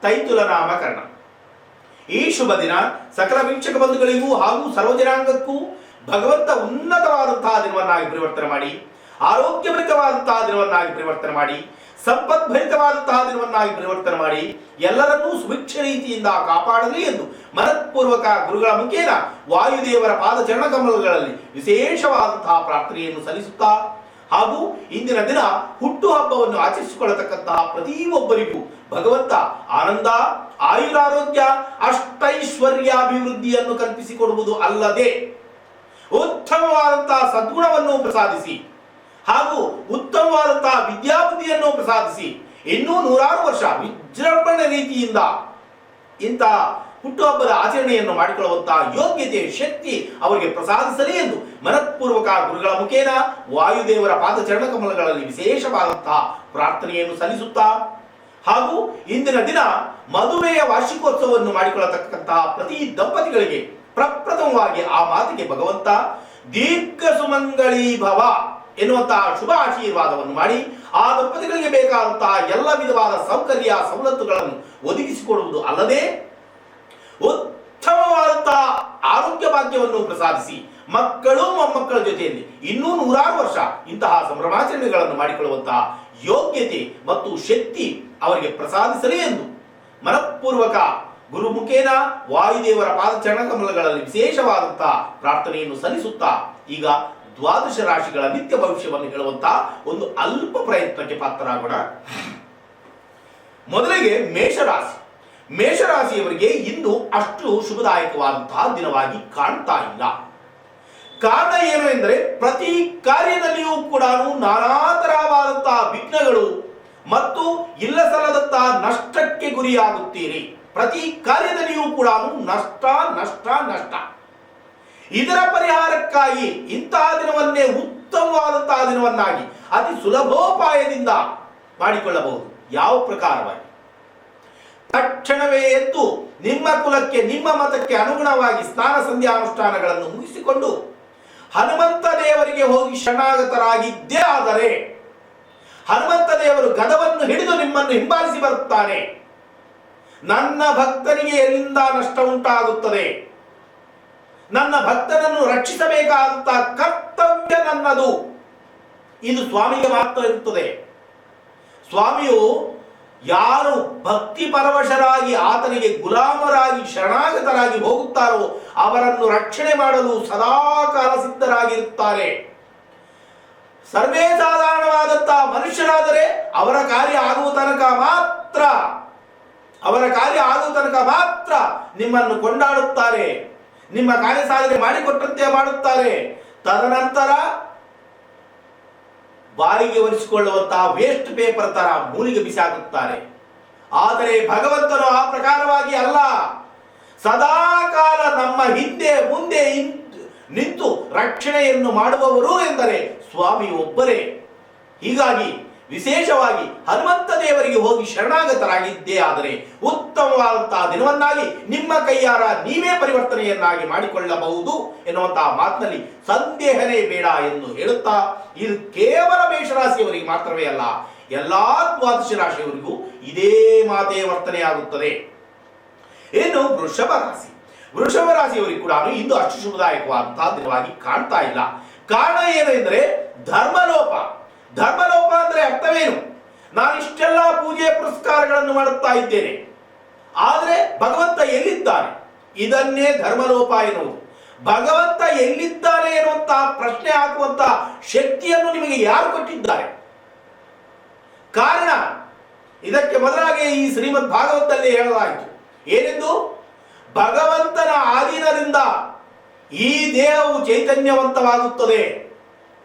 ತೈತುಲ ನಾಮಕರಣ. ಈ ಶುಭ ದಿನ ಸಕಲ ವೀಕ್ಷಕ ಬಂಧುಗಳಿಗೂ ಹಾಗೂ ಸರ್ವಜನಾಂಗಕ್ಕೂ ಭಗವಂತ ಉನ್ನತವಾದಂತಹ ದಿನವನ್ನಾಗಿ ಪರಿವರ್ತನೆ ಮಾಡಿ, ಆರೋಗ್ಯಭರಿತವಾದಂತಹ ದಿನವನ್ನಾಗಿ ಪರಿವರ್ತನೆ ಮಾಡಿ, ಸಂಪದ್ಭರಿತವಾದಂತಹ ದಿನವನ್ನಾಗಿ ಪರಿವರ್ತನೆ ಮಾಡಿ, ಎಲ್ಲರನ್ನೂ ಸುಭಿಕ್ಷ ರೀತಿಯಿಂದ ಕಾಪಾಡಲಿ ಎಂದು ಮನಃಪೂರ್ವಕ ಗುರುಗಳ ಮುಖೇನ ವಾಯುದೇವರ ಪಾದಚರಣ ಕಮಲಗಳಲ್ಲಿ ವಿಶೇಷವಾದಂತಹ ಪ್ರಾರ್ಥನೆಯನ್ನು ಸಲ್ಲಿಸುತ್ತಾ ಹಾಗೂ ಇಂದಿನ ದಿನ ಹುಟ್ಟು ಹಬ್ಬವನ್ನು ಆಚರಿಸಿಕೊಳ್ಳತಕ್ಕಂತಹ ಪ್ರತಿಯೊಬ್ಬರಿಗೂ ಭಗವಂತ ಆನಂದ, ಆಯುರಾರೋಗ್ಯ, ಅಷ್ಟೈಶ್ವರ್ಯಾಭಿವೃದ್ಧಿಯನ್ನು ಕಲ್ಪಿಸಿಕೊಡುವುದು ಅಲ್ಲದೆ ಉತ್ತಮವಾದಂತಹ ಸದ್ಗುಣವನ್ನು ಪ್ರಸಾದಿಸಿ ಹಾಗೂ ಉತ್ತಮವಾದಂತಹ ವಿದ್ಯಾಬುದ್ಧಿಯನ್ನು ಪ್ರಸಾದಿಸಿ ಇನ್ನೂ 100 ವರ್ಷ ವಿಜೃಂಭಣೆ ರೀತಿಯಿಂದ ಇಂತಹ ಹುಟ್ಟುಹಬ್ಬದ ಆಚರಣೆಯನ್ನು ಮಾಡಿಕೊಳ್ಳುವಂತಹ ಯೋಗ್ಯತೆ, ಶಕ್ತಿ ಅವರಿಗೆ ಪ್ರಸಾದಿಸಲಿ ಎಂದು ಮನಃಪೂರ್ವಕ ಗುರುಗಳ ಮುಖೇನ ವಾಯುದೇವರ ಪಾದಚರಣ ಕಮಲಗಳಲ್ಲಿ ವಿಶೇಷವಾದಂತಹ ಪ್ರಾರ್ಥನೆಯನ್ನು ಸಲ್ಲಿಸುತ್ತಾ ಹಾಗೂ ಇಂದಿನ ದಿನ ಮದುವೆಯ ವಾರ್ಷಿಕೋತ್ಸವವನ್ನು ಮಾಡಿಕೊಳ್ಳತಕ್ಕಂತಹ ಪ್ರತಿ ದಂಪತಿಗಳಿಗೆ ಪ್ರಪ್ರಥಮವಾಗಿ ಆ ಮಾತಿಗೆ ಭಗವಂತ ದೀರ್ಘ ಸುಮಂಗಳೀ ಭವ ಎನ್ನುವಂತಹ ಶುಭ ಆಶೀರ್ವಾದವನ್ನು ಮಾಡಿ ಆ ದಂಪತಿಗಳಿಗೆ ಬೇಕಾದಂತಹ ಎಲ್ಲ ವಿಧವಾದ ಸೌಕರ್ಯ ಸವಲತ್ತುಗಳನ್ನು ಒದಗಿಸಿಕೊಡುವುದು ಅಲ್ಲದೆ ಉತ್ತಮವಾದಂತಹ ಆರೋಗ್ಯ ಭಾಗ್ಯವನ್ನು ಪ್ರಸಾದಿಸಿ ಮಕ್ಕಳು ಮೊಮ್ಮಕ್ಕಳ ಜೊತೆಯಲ್ಲಿ ಇನ್ನೂ 100 ವರ್ಷ ಇಂತಹ ಸಂಭ್ರಮಾಚರಣೆಗಳನ್ನು ಮಾಡಿಕೊಳ್ಳುವಂತಹ ಯೋಗ್ಯತೆ ಮತ್ತು ಶಕ್ತಿ ಅವರಿಗೆ ಪ್ರಸಾದಿಸಲಿ ಎಂದು ಮನಪೂರ್ವಕ ಗುರುಮುಖೇನ ವಾಯುದೇವರ ಪಾದಚರಣ ಕಮಲಗಳಲ್ಲಿ ವಿಶೇಷವಾದಂತಹ ಪ್ರಾರ್ಥನೆಯನ್ನು ಸಲ್ಲಿಸುತ್ತಾ ಈಗ ದ್ವಾದಶ ರಾಶಿಗಳ ನಿತ್ಯ ಭವಿಷ್ಯವನ್ನು ಹೇಳುವಂತಹ ಒಂದು ಅಲ್ಪ ಪ್ರಯತ್ನಕ್ಕೆ ಪಾತ್ರರಾಗೋಣ. ಮೊದಲಿಗೆ ಮೇಷರಾಶಿ. ಮೇಷರಾಶಿಯವರಿಗೆ ಇಂದು ಅಷ್ಟು ಶುಭದಾಯಕವಾದಂತಹ ದಿನವಾಗಿ ಕಾಣ್ತಾ ಇಲ್ಲ. ಕಾರಣ ಏನು ಎಂದರೆ ಪ್ರತಿ ಕಾರ್ಯದಲ್ಲಿಯೂ ಕೂಡ ನಾನಾ ತರವಾದಂತಹ ವಿಘ್ನಗಳು ಮತ್ತು ಇಲ್ಲಸಲ್ಲದಂತಹ ನಷ್ಟಕ್ಕೆ ಗುರಿಯಾಗುತ್ತೀರಿ. ಪ್ರತಿ ಕಾರ್ಯದಲ್ಲಿಯೂ ಕೂಡ ನಷ್ಟ ನಷ್ಟ ನಷ್ಟ. ಇದರ ಪರಿಹಾರಕ್ಕಾಗಿ ಇಂತಹ ದಿನವನ್ನೇ ಉತ್ತಮವಾದಂತಹ ದಿನವನ್ನಾಗಿ ಅತಿ ಸುಲಭೋಪಾಯದಿಂದ ಮಾಡಿಕೊಳ್ಳಬಹುದು. ಯಾವ ಪ್ರಕಾರವಾಗಿ? ತಕ್ಷಣವೇ ಎದ್ದು ನಿಮ್ಮ ಕುಲಕ್ಕೆ ನಿಮ್ಮ ಮತಕ್ಕೆ ಅನುಗುಣವಾಗಿ ಸ್ನಾನ ಸಂಧ್ಯಾನುಷ್ಠಾನಗಳನ್ನು ಮುಗಿಸಿಕೊಂಡು ಹನುಮಂತ ದೇವರಿಗೆ ಹೋಗಿ ಶರಣಾಗತರಾಗಿದ್ದೇ ಆದರೆ ಹನುಮಂತ ದೇವರು ಗದವನ್ನು ಹಿಡಿದು ನಿಮ್ಮನ್ನು ಹಿಂಬಾಲಿಸಿ ಬರುತ್ತಾನೆ. ನನ್ನ ಭಕ್ತನಿಗೆ ಎಲ್ಲಿಂದ ನಷ್ಟ ಉಂಟಾಗುತ್ತದೆ, ನನ್ನ ಭಕ್ತನನ್ನು ರಕ್ಷಿಸಬೇಕಾದಂತ ಕರ್ತವ್ಯ ನನ್ನದು, ಇದು ಸ್ವಾಮಿಗೆ ಮಾತ್ರ ಇರುತ್ತದೆ. ಸ್ವಾಮಿಯು ಯಾರು ಭಕ್ತಿ ಪರವಶರಾಗಿ ಆತನಿಗೆ ಗುಲಾಮರಾಗಿ ಶರಣಾಗತರಾಗಿ ಹೋಗುತ್ತಾರೋ ಅವರನ್ನು ರಕ್ಷಣೆ ಮಾಡಲು ಸದಾಕಾಲ ಸಿದ್ಧರಾಗಿರುತ್ತಾರೆ. ಸರ್ವೇ ಸಾಧಾರಣವಾದಂತಹ ಮನುಷ್ಯರಾದರೆ ಅವರ ಕಾರ್ಯ ಆಗುವ ತನಕ ಮಾತ್ರ ನಿಮ್ಮನ್ನು ಕೊಂಡಾಡುತ್ತಾರೆ, ನಿಮ್ಮ ಕಾರ್ಯ ಸಾಧನೆ ಮಾಡಿಕೊಟ್ಟಂತೆ ಮಾಡುತ್ತಾರೆ. ತದನಂತರ ಬಾರಿಗೆ ಒಲಿಸಿಕೊಳ್ಳುವಂತಹ ವೇಸ್ಟ್ ಪೇಪರ್ ತರ ಮೂಲಿಗೆ ಬಿಸಾಕುತ್ತಾರೆ. ಆದರೆ ಭಗವಂತನು ಆ ಪ್ರಕಾರವಾಗಿ ಅಲ್ಲ, ಸದಾಕಾಲ ನಮ್ಮ ಹಿಂದೆ ಮುಂದೆ ನಿಂತು ರಕ್ಷಣೆಯನ್ನು ಮಾಡುವವರು ಎಂದರೆ ಸ್ವಾಮಿ ಒಬ್ಬರೇ. ಹೀಗಾಗಿ ವಿಶೇಷವಾಗಿ ಹನುಮಂತ ದೇವರಿಗೆ ಹೋಗಿ ಶರಣಾಗತರಾಗಿದ್ದೇ ಆದರೆ ಉತ್ತಮವಾದಂತಹ ದಿನವನ್ನಾಗಿ ನಿಮ್ಮ ಕೈಯಾರ ನೀವೇ ಪರಿವರ್ತನೆಯನ್ನಾಗಿ ಮಾಡಿಕೊಳ್ಳಬಹುದು ಎನ್ನುವಂತಹ ಮಾತಿನಲ್ಲಿ ಸಂದೇಹನೇ ಬೇಡ ಎಂದು ಹೇಳುತ್ತಾ, ಇದು ಕೇವಲ ಮೇಷರಾಶಿಯವರಿಗೆ ಮಾತ್ರವೇ ಅಲ್ಲ, ಎಲ್ಲಾ ದ್ವಾದಶ ರಾಶಿಯವರಿಗೂ ಇದೇ ಮಾತೇ ವರ್ತನೆಯಾಗುತ್ತದೆ. ಇನ್ನು ವೃಷಭ ರಾಶಿ. ವೃಷಭ ರಾಶಿಯವರಿಗೆ ಕೂಡ ಇಂದು ಅಷ್ಟು ಶುಭದಾಯಕವಾದಂತಹ ದಿನವಾಗಿ ಕಾಣ್ತಾ ಇಲ್ಲ. ಕಾರಣ ಏನು ಎಂದರೆ ಧರ್ಮಲೋಪ. ಧರ್ಮಲೋಪ ಅಂದ್ರೆ ಅರ್ಥವೇನು? ನಾನು ಇಷ್ಟೆಲ್ಲ ಪೂಜೆ ಪುರಸ್ಕಾರಗಳನ್ನು ಮಾಡುತ್ತಾ ಇದ್ದೇನೆ, ಆದರೆ ಭಗವಂತ ಎಲ್ಲಿದ್ದಾನೆ? ಇದನ್ನೇ ಧರ್ಮಲೋಪ ಎನ್ನುವುದು. ಭಗವಂತ ಎಲ್ಲಿದ್ದಾನೆ ಎನ್ನುವಂತಹ ಪ್ರಶ್ನೆ ಹಾಕುವಂತಹ ಶಕ್ತಿಯನ್ನು ನಿಮಗೆ ಯಾರು ಕೊಟ್ಟಿದ್ದಾರೆ? ಕಾರಣ ಇದಕ್ಕೆ ಮೊದಲಾಗಿ ಈ ಶ್ರೀಮದ್ ಭಾಗವತದಲ್ಲಿ ಹೇಳಲಾಯಿತು. ಏನೆಂದು? ಭಗವಂತನ ಆಧೀನದಿಂದ ಈ ದೇಹವು ಚೈತನ್ಯವಂತವಾಗುತ್ತದೆ.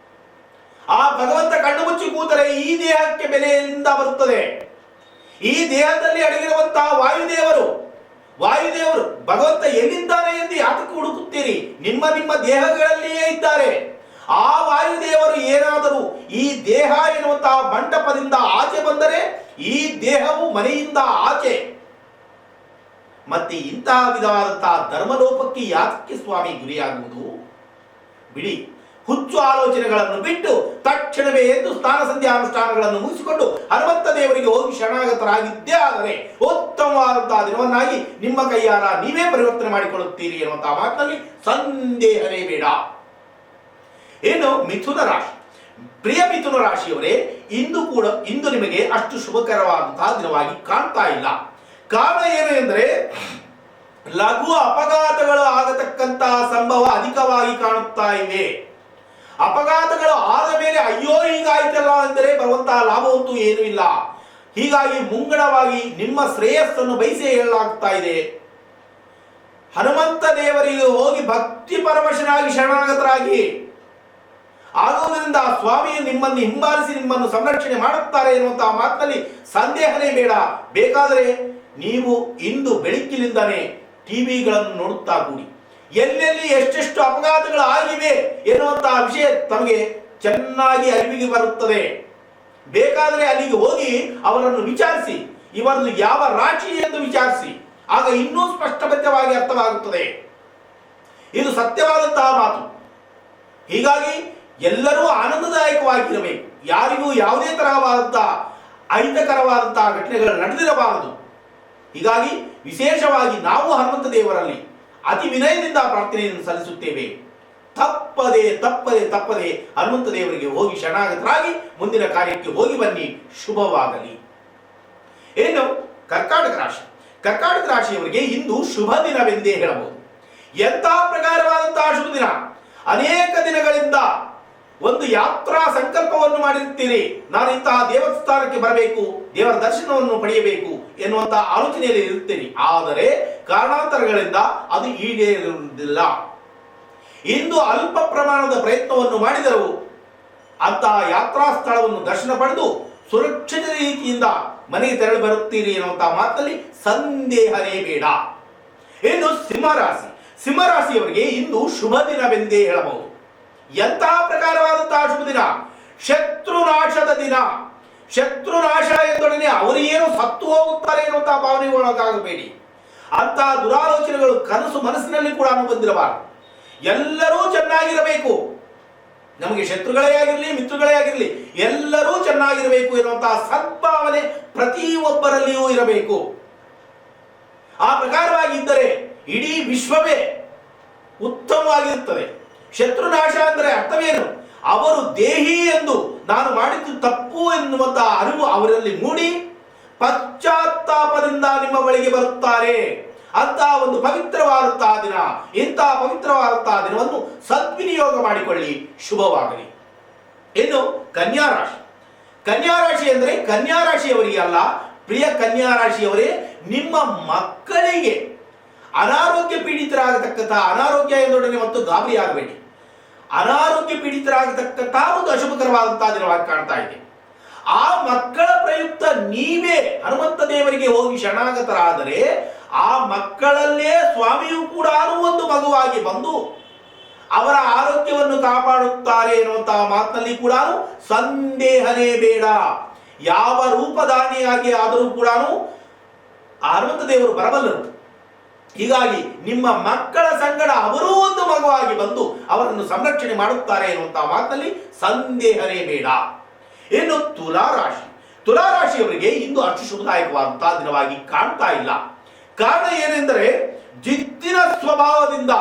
ಆ ಭಗವಂತ ಕಣ್ಣು ಮುಚ್ಚಿ ಕೂತರೆ ಈ ದೇಹಕ್ಕೆ ಬೆಲೆಯಿಂದ ಬರುತ್ತದೆ. ಈ ದೇಹದಲ್ಲಿ ಅಡಗಿರುವಂತಹ ವಾಯುದೇವರು ಭಗವಂತ ಎಲ್ಲಿದ್ದಾನೆ ಎಂದು ಯಾತಕ್ಕೆ ಹುಡುಕುತ್ತೀರಿ? ನಿಮ್ಮ ನಿಮ್ಮ ದೇಹಗಳಲ್ಲಿಯೇ ಇದ್ದಾರೆ. ಆ ವಾಯುದೇವರು ಏನಾದರೂ ಈ ದೇಹ ಎನ್ನುವಂತಹ ಮಂಟಪದಿಂದ ಆಚೆ ಬಂದರೆ ಈ ದೇಹವು ಮನೆಯಿಂದ ಆಚೆ. ಮತ್ತೆ ಇಂತಹ ವಿಧವಾದಂತಹ ಧರ್ಮಲೋಪಕ್ಕೆ ಯಾತಕ್ಕೆ ಸ್ವಾಮಿ ಗುರಿಯಾಗುವುದು? ಬಿಡಿ, ಹುಚ್ಚು ಆಲೋಚನೆಗಳನ್ನು ಬಿಟ್ಟು ತಕ್ಷಣವೇ ಎದ್ದು ಸ್ನಾನ ಸಂಧ್ಯಾನುಷ್ಠಾನಗಳನ್ನು ಮುಗಿಸಿಕೊಂಡು ಹನುಮಂತ ದೇವರಿಗೆ ಹೋಗಿ ಶರಣಾಗತರಾಗಿದ್ದೇ ಆದರೆ ಉತ್ತಮವಾದಂತಹ ದಿನವನ್ನಾಗಿ ನಿಮ್ಮ ಕೈಯಾರ ನೀವೇ ಪರಿವರ್ತನೆ ಮಾಡಿಕೊಳ್ಳುತ್ತೀರಿ ಎನ್ನುವಂತಹ ಮಾತಿನಲ್ಲಿ ಸಂದೇಹವೇ ಬೇಡ. ಇನ್ನು ಮಿಥುನ ರಾಶಿ. ಪ್ರಿಯ ಮಿಥುನ ರಾಶಿಯವರೇ, ಇಂದು ನಿಮಗೆ ಅಷ್ಟು ಶುಭಕರವಾದಂತಹ ದಿನವಾಗಿ ಕಾಣ್ತಾ ಇಲ್ಲ. ಕಾರಣ ಏನು ಎಂದರೆ ಲಘು ಅಪಘಾತಗಳು ಆಗತಕ್ಕಂತಹ ಸಂಭವ ಅಧಿಕವಾಗಿ ಕಾಣುತ್ತಾ ಇವೆ. ಅಪಘಾತಗಳು ಆದ ಮೇಲೆ ಅಯ್ಯೋ ಹೀಗಾಯ್ತಲ್ಲ ಎಂದರೆ ಬರುವಂತಹ ಲಾಭವಂತೂ ಏನೂ ಇಲ್ಲ. ಹೀಗಾಗಿ ಮುಂಗಡವಾಗಿ ನಿಮ್ಮ ಶ್ರೇಯಸ್ಸನ್ನು ಬಯಸಿ ಹೇಳಲಾಗ್ತಾ ಇದೆ. ಹನುಮಂತ ದೇವರಿಗೆ ಹೋಗಿ ಭಕ್ತಿ ಪರವಶನಾಗಿ ಶರಣಾಗತರಾಗಿ ಆಗುವುದರಿಂದ ಸ್ವಾಮಿಯು ನಿಮ್ಮನ್ನು ಹಿಂಬಾಲಿಸಿ ನಿಮ್ಮನ್ನು ಸಂರಕ್ಷಣೆ ಮಾಡುತ್ತಾರೆ ಎನ್ನುವಂತಹ ಮಾತಿನಲ್ಲಿ ಸಂದೇಹನೇ ಬೇಡ. ಬೇಕಾದರೆ ನೀವು ಇಂದು ಬೆಳಗ್ಗಿನಿಂದಲೇ ಟಿವಿಗಳನ್ನು ನೋಡುತ್ತಾ ಕೂಡಿ ಎಲ್ಲೆಲ್ಲಿ ಎಷ್ಟೆಷ್ಟು ಅಪಘಾತಗಳು ಆಗಿವೆ ಎನ್ನುವಂತಹ ವಿಷಯ ತಮಗೆ ಚೆನ್ನಾಗಿ ಅರಿವಿಗೆ ಬರುತ್ತದೆ. ಬೇಕಾದರೆ ಅಲ್ಲಿಗೆ ಹೋಗಿ ಅವರನ್ನು ವಿಚಾರಿಸಿ, ಇವರನ್ನು ಯಾವ ರಾಶಿ ಎಂದು ವಿಚಾರಿಸಿ, ಆಗ ಇನ್ನೂ ಸ್ಪಷ್ಟಬದ್ಧವಾಗಿ ಅರ್ಥವಾಗುತ್ತದೆ. ಇದು ಸತ್ಯವಾದಂತಹ ಮಾತು. ಹೀಗಾಗಿ ಎಲ್ಲರೂ ಆನಂದದಾಯಕವಾಗಿರಬೇಕು. ಯಾರಿಗೂ ಯಾವುದೇ ತರಹವಾದಂತಹ ಅಹಿತಕರವಾದಂತಹ ಘಟನೆಗಳು ನಡೆದಿರಬಾರದು. ಹೀಗಾಗಿ ವಿಶೇಷವಾಗಿ ನಾವು ಹನುಮಂತ ದೇವರಲ್ಲಿ ಅತಿ ವಿನಯದಿಂದ ಪ್ರಾರ್ಥನೆಯನ್ನು ಸಲ್ಲಿಸುತ್ತೇವೆ. ತಪ್ಪದೆ ತಪ್ಪದೆ ತಪ್ಪದೆ ಹನುಮಂತ ದೇವರಿಗೆ ಹೋಗಿ ಶರಣಾಗತರಾಗಿ ಮುಂದಿನ ಕಾರ್ಯಕ್ಕೆ ಹೋಗಿ ಬನ್ನಿ. ಶುಭವಾಗಲಿ. ಏನು ಕರ್ಕಾಟಕ ರಾಶಿ. ಕರ್ಕಾಟಕ ರಾಶಿಯವರಿಗೆ ಇಂದು ಶುಭ ದಿನವೆಂದೇ ಹೇಳಬಹುದು. ಎಂಥ ಪ್ರಕಾರವಾದಂತಹ ಶುಭ ದಿನ. ಅನೇಕ ದಿನಗಳಿಂದ ಒಂದು ಯಾತ್ರಾ ಸಂಕಲ್ಪವನ್ನು ಮಾಡಿರುತ್ತೀರಿ. ನಾನು ಇಂತಹ ದೇವಸ್ಥಾನಕ್ಕೆ ಬರಬೇಕು, ದೇವರ ದರ್ಶನವನ್ನು ಪಡೆಯಬೇಕು ಎನ್ನುವಂತಹ ಆಲೋಚನೆಯಲ್ಲಿ ಇರುತ್ತೀರಿ. ಆದರೆ ಕಾರಣಾಂತರಗಳಿಂದ ಅದು ಈಡೇರುವುದಿಲ್ಲ. ಇಂದು ಅಲ್ಪ ಪ್ರಮಾಣದ ಪ್ರಯತ್ನವನ್ನು ಮಾಡಿದರೂ ಅಂತಹ ಯಾತ್ರಾ ಸ್ಥಳವನ್ನು ದರ್ಶನ ಪಡೆದು ಸುರಕ್ಷಿತ ರೀತಿಯಿಂದ ಮನೆಗೆ ತೆರಳಿ ಬರುತ್ತೀರಿ ಎನ್ನುವಂತಹ ಮಾತಲ್ಲಿ ಸಂದೇಹನೇ ಬೇಡ. ಇನ್ನು ಸಿಂಹರಾಶಿ. ಸಿಂಹರಾಶಿಯವರಿಗೆ ಇಂದು ಶುಭ ದಿನವೆಂದೇ ಹೇಳಬಹುದು. ಎಂತಹ ಪ್ರಕಾರವಾದಂತಹ ಶುಭ ದಿನ. ಶತ್ರುನಾಶದ ದಿನ. ಶತ್ರುನಾಶ ಎಂದೊಡನೆ ಅವರು ಏನು ಸತ್ತು ಹೋಗುತ್ತಾರೆ ಎನ್ನುವಂತಹ ಭಾವನೆಗೆ ಒಳಗಾಗಬೇಡಿ. ಅಂತಹ ದುರಾಲೋಚನೆಗಳು ಕನಸು ಮನಸ್ಸಿನಲ್ಲಿ ಕೂಡ ಬಂದಿರಬಾರದು. ಎಲ್ಲರೂ ಚೆನ್ನಾಗಿರಬೇಕು. ನಮಗೆ ಶತ್ರುಗಳೇ ಆಗಿರಲಿ, ಮಿತ್ರಗಳೇ ಆಗಿರಲಿ, ಎಲ್ಲರೂ ಚೆನ್ನಾಗಿರಬೇಕು ಎನ್ನುವಂತಹ ಸದ್ಭಾವನೆ ಪ್ರತಿಯೊಬ್ಬರಲ್ಲಿಯೂ ಇರಬೇಕು. ಆ ಪ್ರಕಾರವಾಗಿ ಇದ್ದರೆ ಇಡೀ ವಿಶ್ವವೇ ಉತ್ತಮವಾಗಿರುತ್ತದೆ. ಶತ್ರುನಾಶ ಅಂದರೆ ಅರ್ಥವೇನು? ಅವರು ದೇಹಿ ಎಂದು ನಾನು ಮಾಡಿದ್ದು ತಪ್ಪು ಎನ್ನುವಂತಹ ಅರಿವು ಅವರಲ್ಲಿ ಮೂಡಿ ಪಶ್ಚಾತ್ತಾಪದಿಂದ ನಿಮ್ಮ ಬಳಿಗೆ ಬರುತ್ತಾರೆ. ಅಂತಹ ಒಂದು ಪವಿತ್ರವಾದಂತಹ ದಿನ. ಇಂತಹ ಪವಿತ್ರವಾದಂತಹ ದಿನವನ್ನು ಸದ್ವಿನಿಯೋಗ ಮಾಡಿಕೊಳ್ಳಿ. ಶುಭವಾಗಲಿ. ಇನ್ನು ಕನ್ಯಾ ರಾಶಿ. ಕನ್ಯಾ ರಾಶಿ ಅಂದರೆ ಕನ್ಯಾ ರಾಶಿಯವರಿಗೆ ಅಲ್ಲ, ಪ್ರಿಯ ಕನ್ಯಾ ರಾಶಿಯವರೇ, ನಿಮ್ಮ ಮಕ್ಕಳಿಗೆ ಅನಾರೋಗ್ಯ ಪೀಡಿತರಾಗತಕ್ಕಂತಹ, ಅನಾರೋಗ್ಯ ಎಂದೊಡನೆ ಮತ್ತು ಗಾಬರಿ ಆಗಬೇಡಿ, ಅನಾರೋಗ್ಯ ಪೀಡಿತರಾಗತಕ್ಕಂತಹ ಒಂದು ಅಶುಭಕರವಾದಂತಹ ದಿನವಾಗಿ ಕಾಣ್ತಾ ಇದೆ. ಆ ಮಕ್ಕಳ ಪ್ರಯುಕ್ತ ನೀವೇ ಹನುಮಂತ ದೇವರಿಗೆ ಹೋಗಿ ಶರಣಾಗತರಾದರೆ ಆ ಮಕ್ಕಳಲ್ಲೇ ಸ್ವಾಮಿಯು ಕೂಡ ಒಂದು ಮಗುವಾಗಿ ಬಂದು ಅವರ ಆರೋಗ್ಯವನ್ನು ಕಾಪಾಡುತ್ತಾರೆ ಎನ್ನುವಂತಹ ಮಾತಿನಲ್ಲಿ ಕೂಡ ಸಂದೇಹನೇ ಬೇಡ. ಯಾವ ರೂಪದಾನಿಯಾಗಿ ಆದರೂ ಕೂಡ ಹನುಮಂತ ದೇವರು ಬರಬಲ್ಲರು. ಹೀಗಾಗಿ ನಿಮ್ಮ ಮಕ್ಕಳ ಸಂಗಡ ಅವರೂ ಒಂದು ಮಗುವಾಗಿ ಬಂದು ಅವರನ್ನು ಸಂರಕ್ಷಣೆ ಮಾಡುತ್ತಾರೆ ಎನ್ನುವಂತಹ ಮಾತಿನಲ್ಲಿ ಸಂದೇಹನೇ ಬೇಡ. ಇನ್ನು ತುಲಾರಾಶಿ. ತುಲಾರಾಶಿಯವರಿಗೆ ಇಂದು ಅಷ್ಟು ಶುಭದಾಯಕವಾದಂತಹ ದಿನವಾಗಿ ಕಾಣ್ತಾ ಇಲ್ಲ. ಕಾರಣ ಏನೆಂದರೆ ಜಿದ್ದಿನ ಸ್ವಭಾವದಿಂದ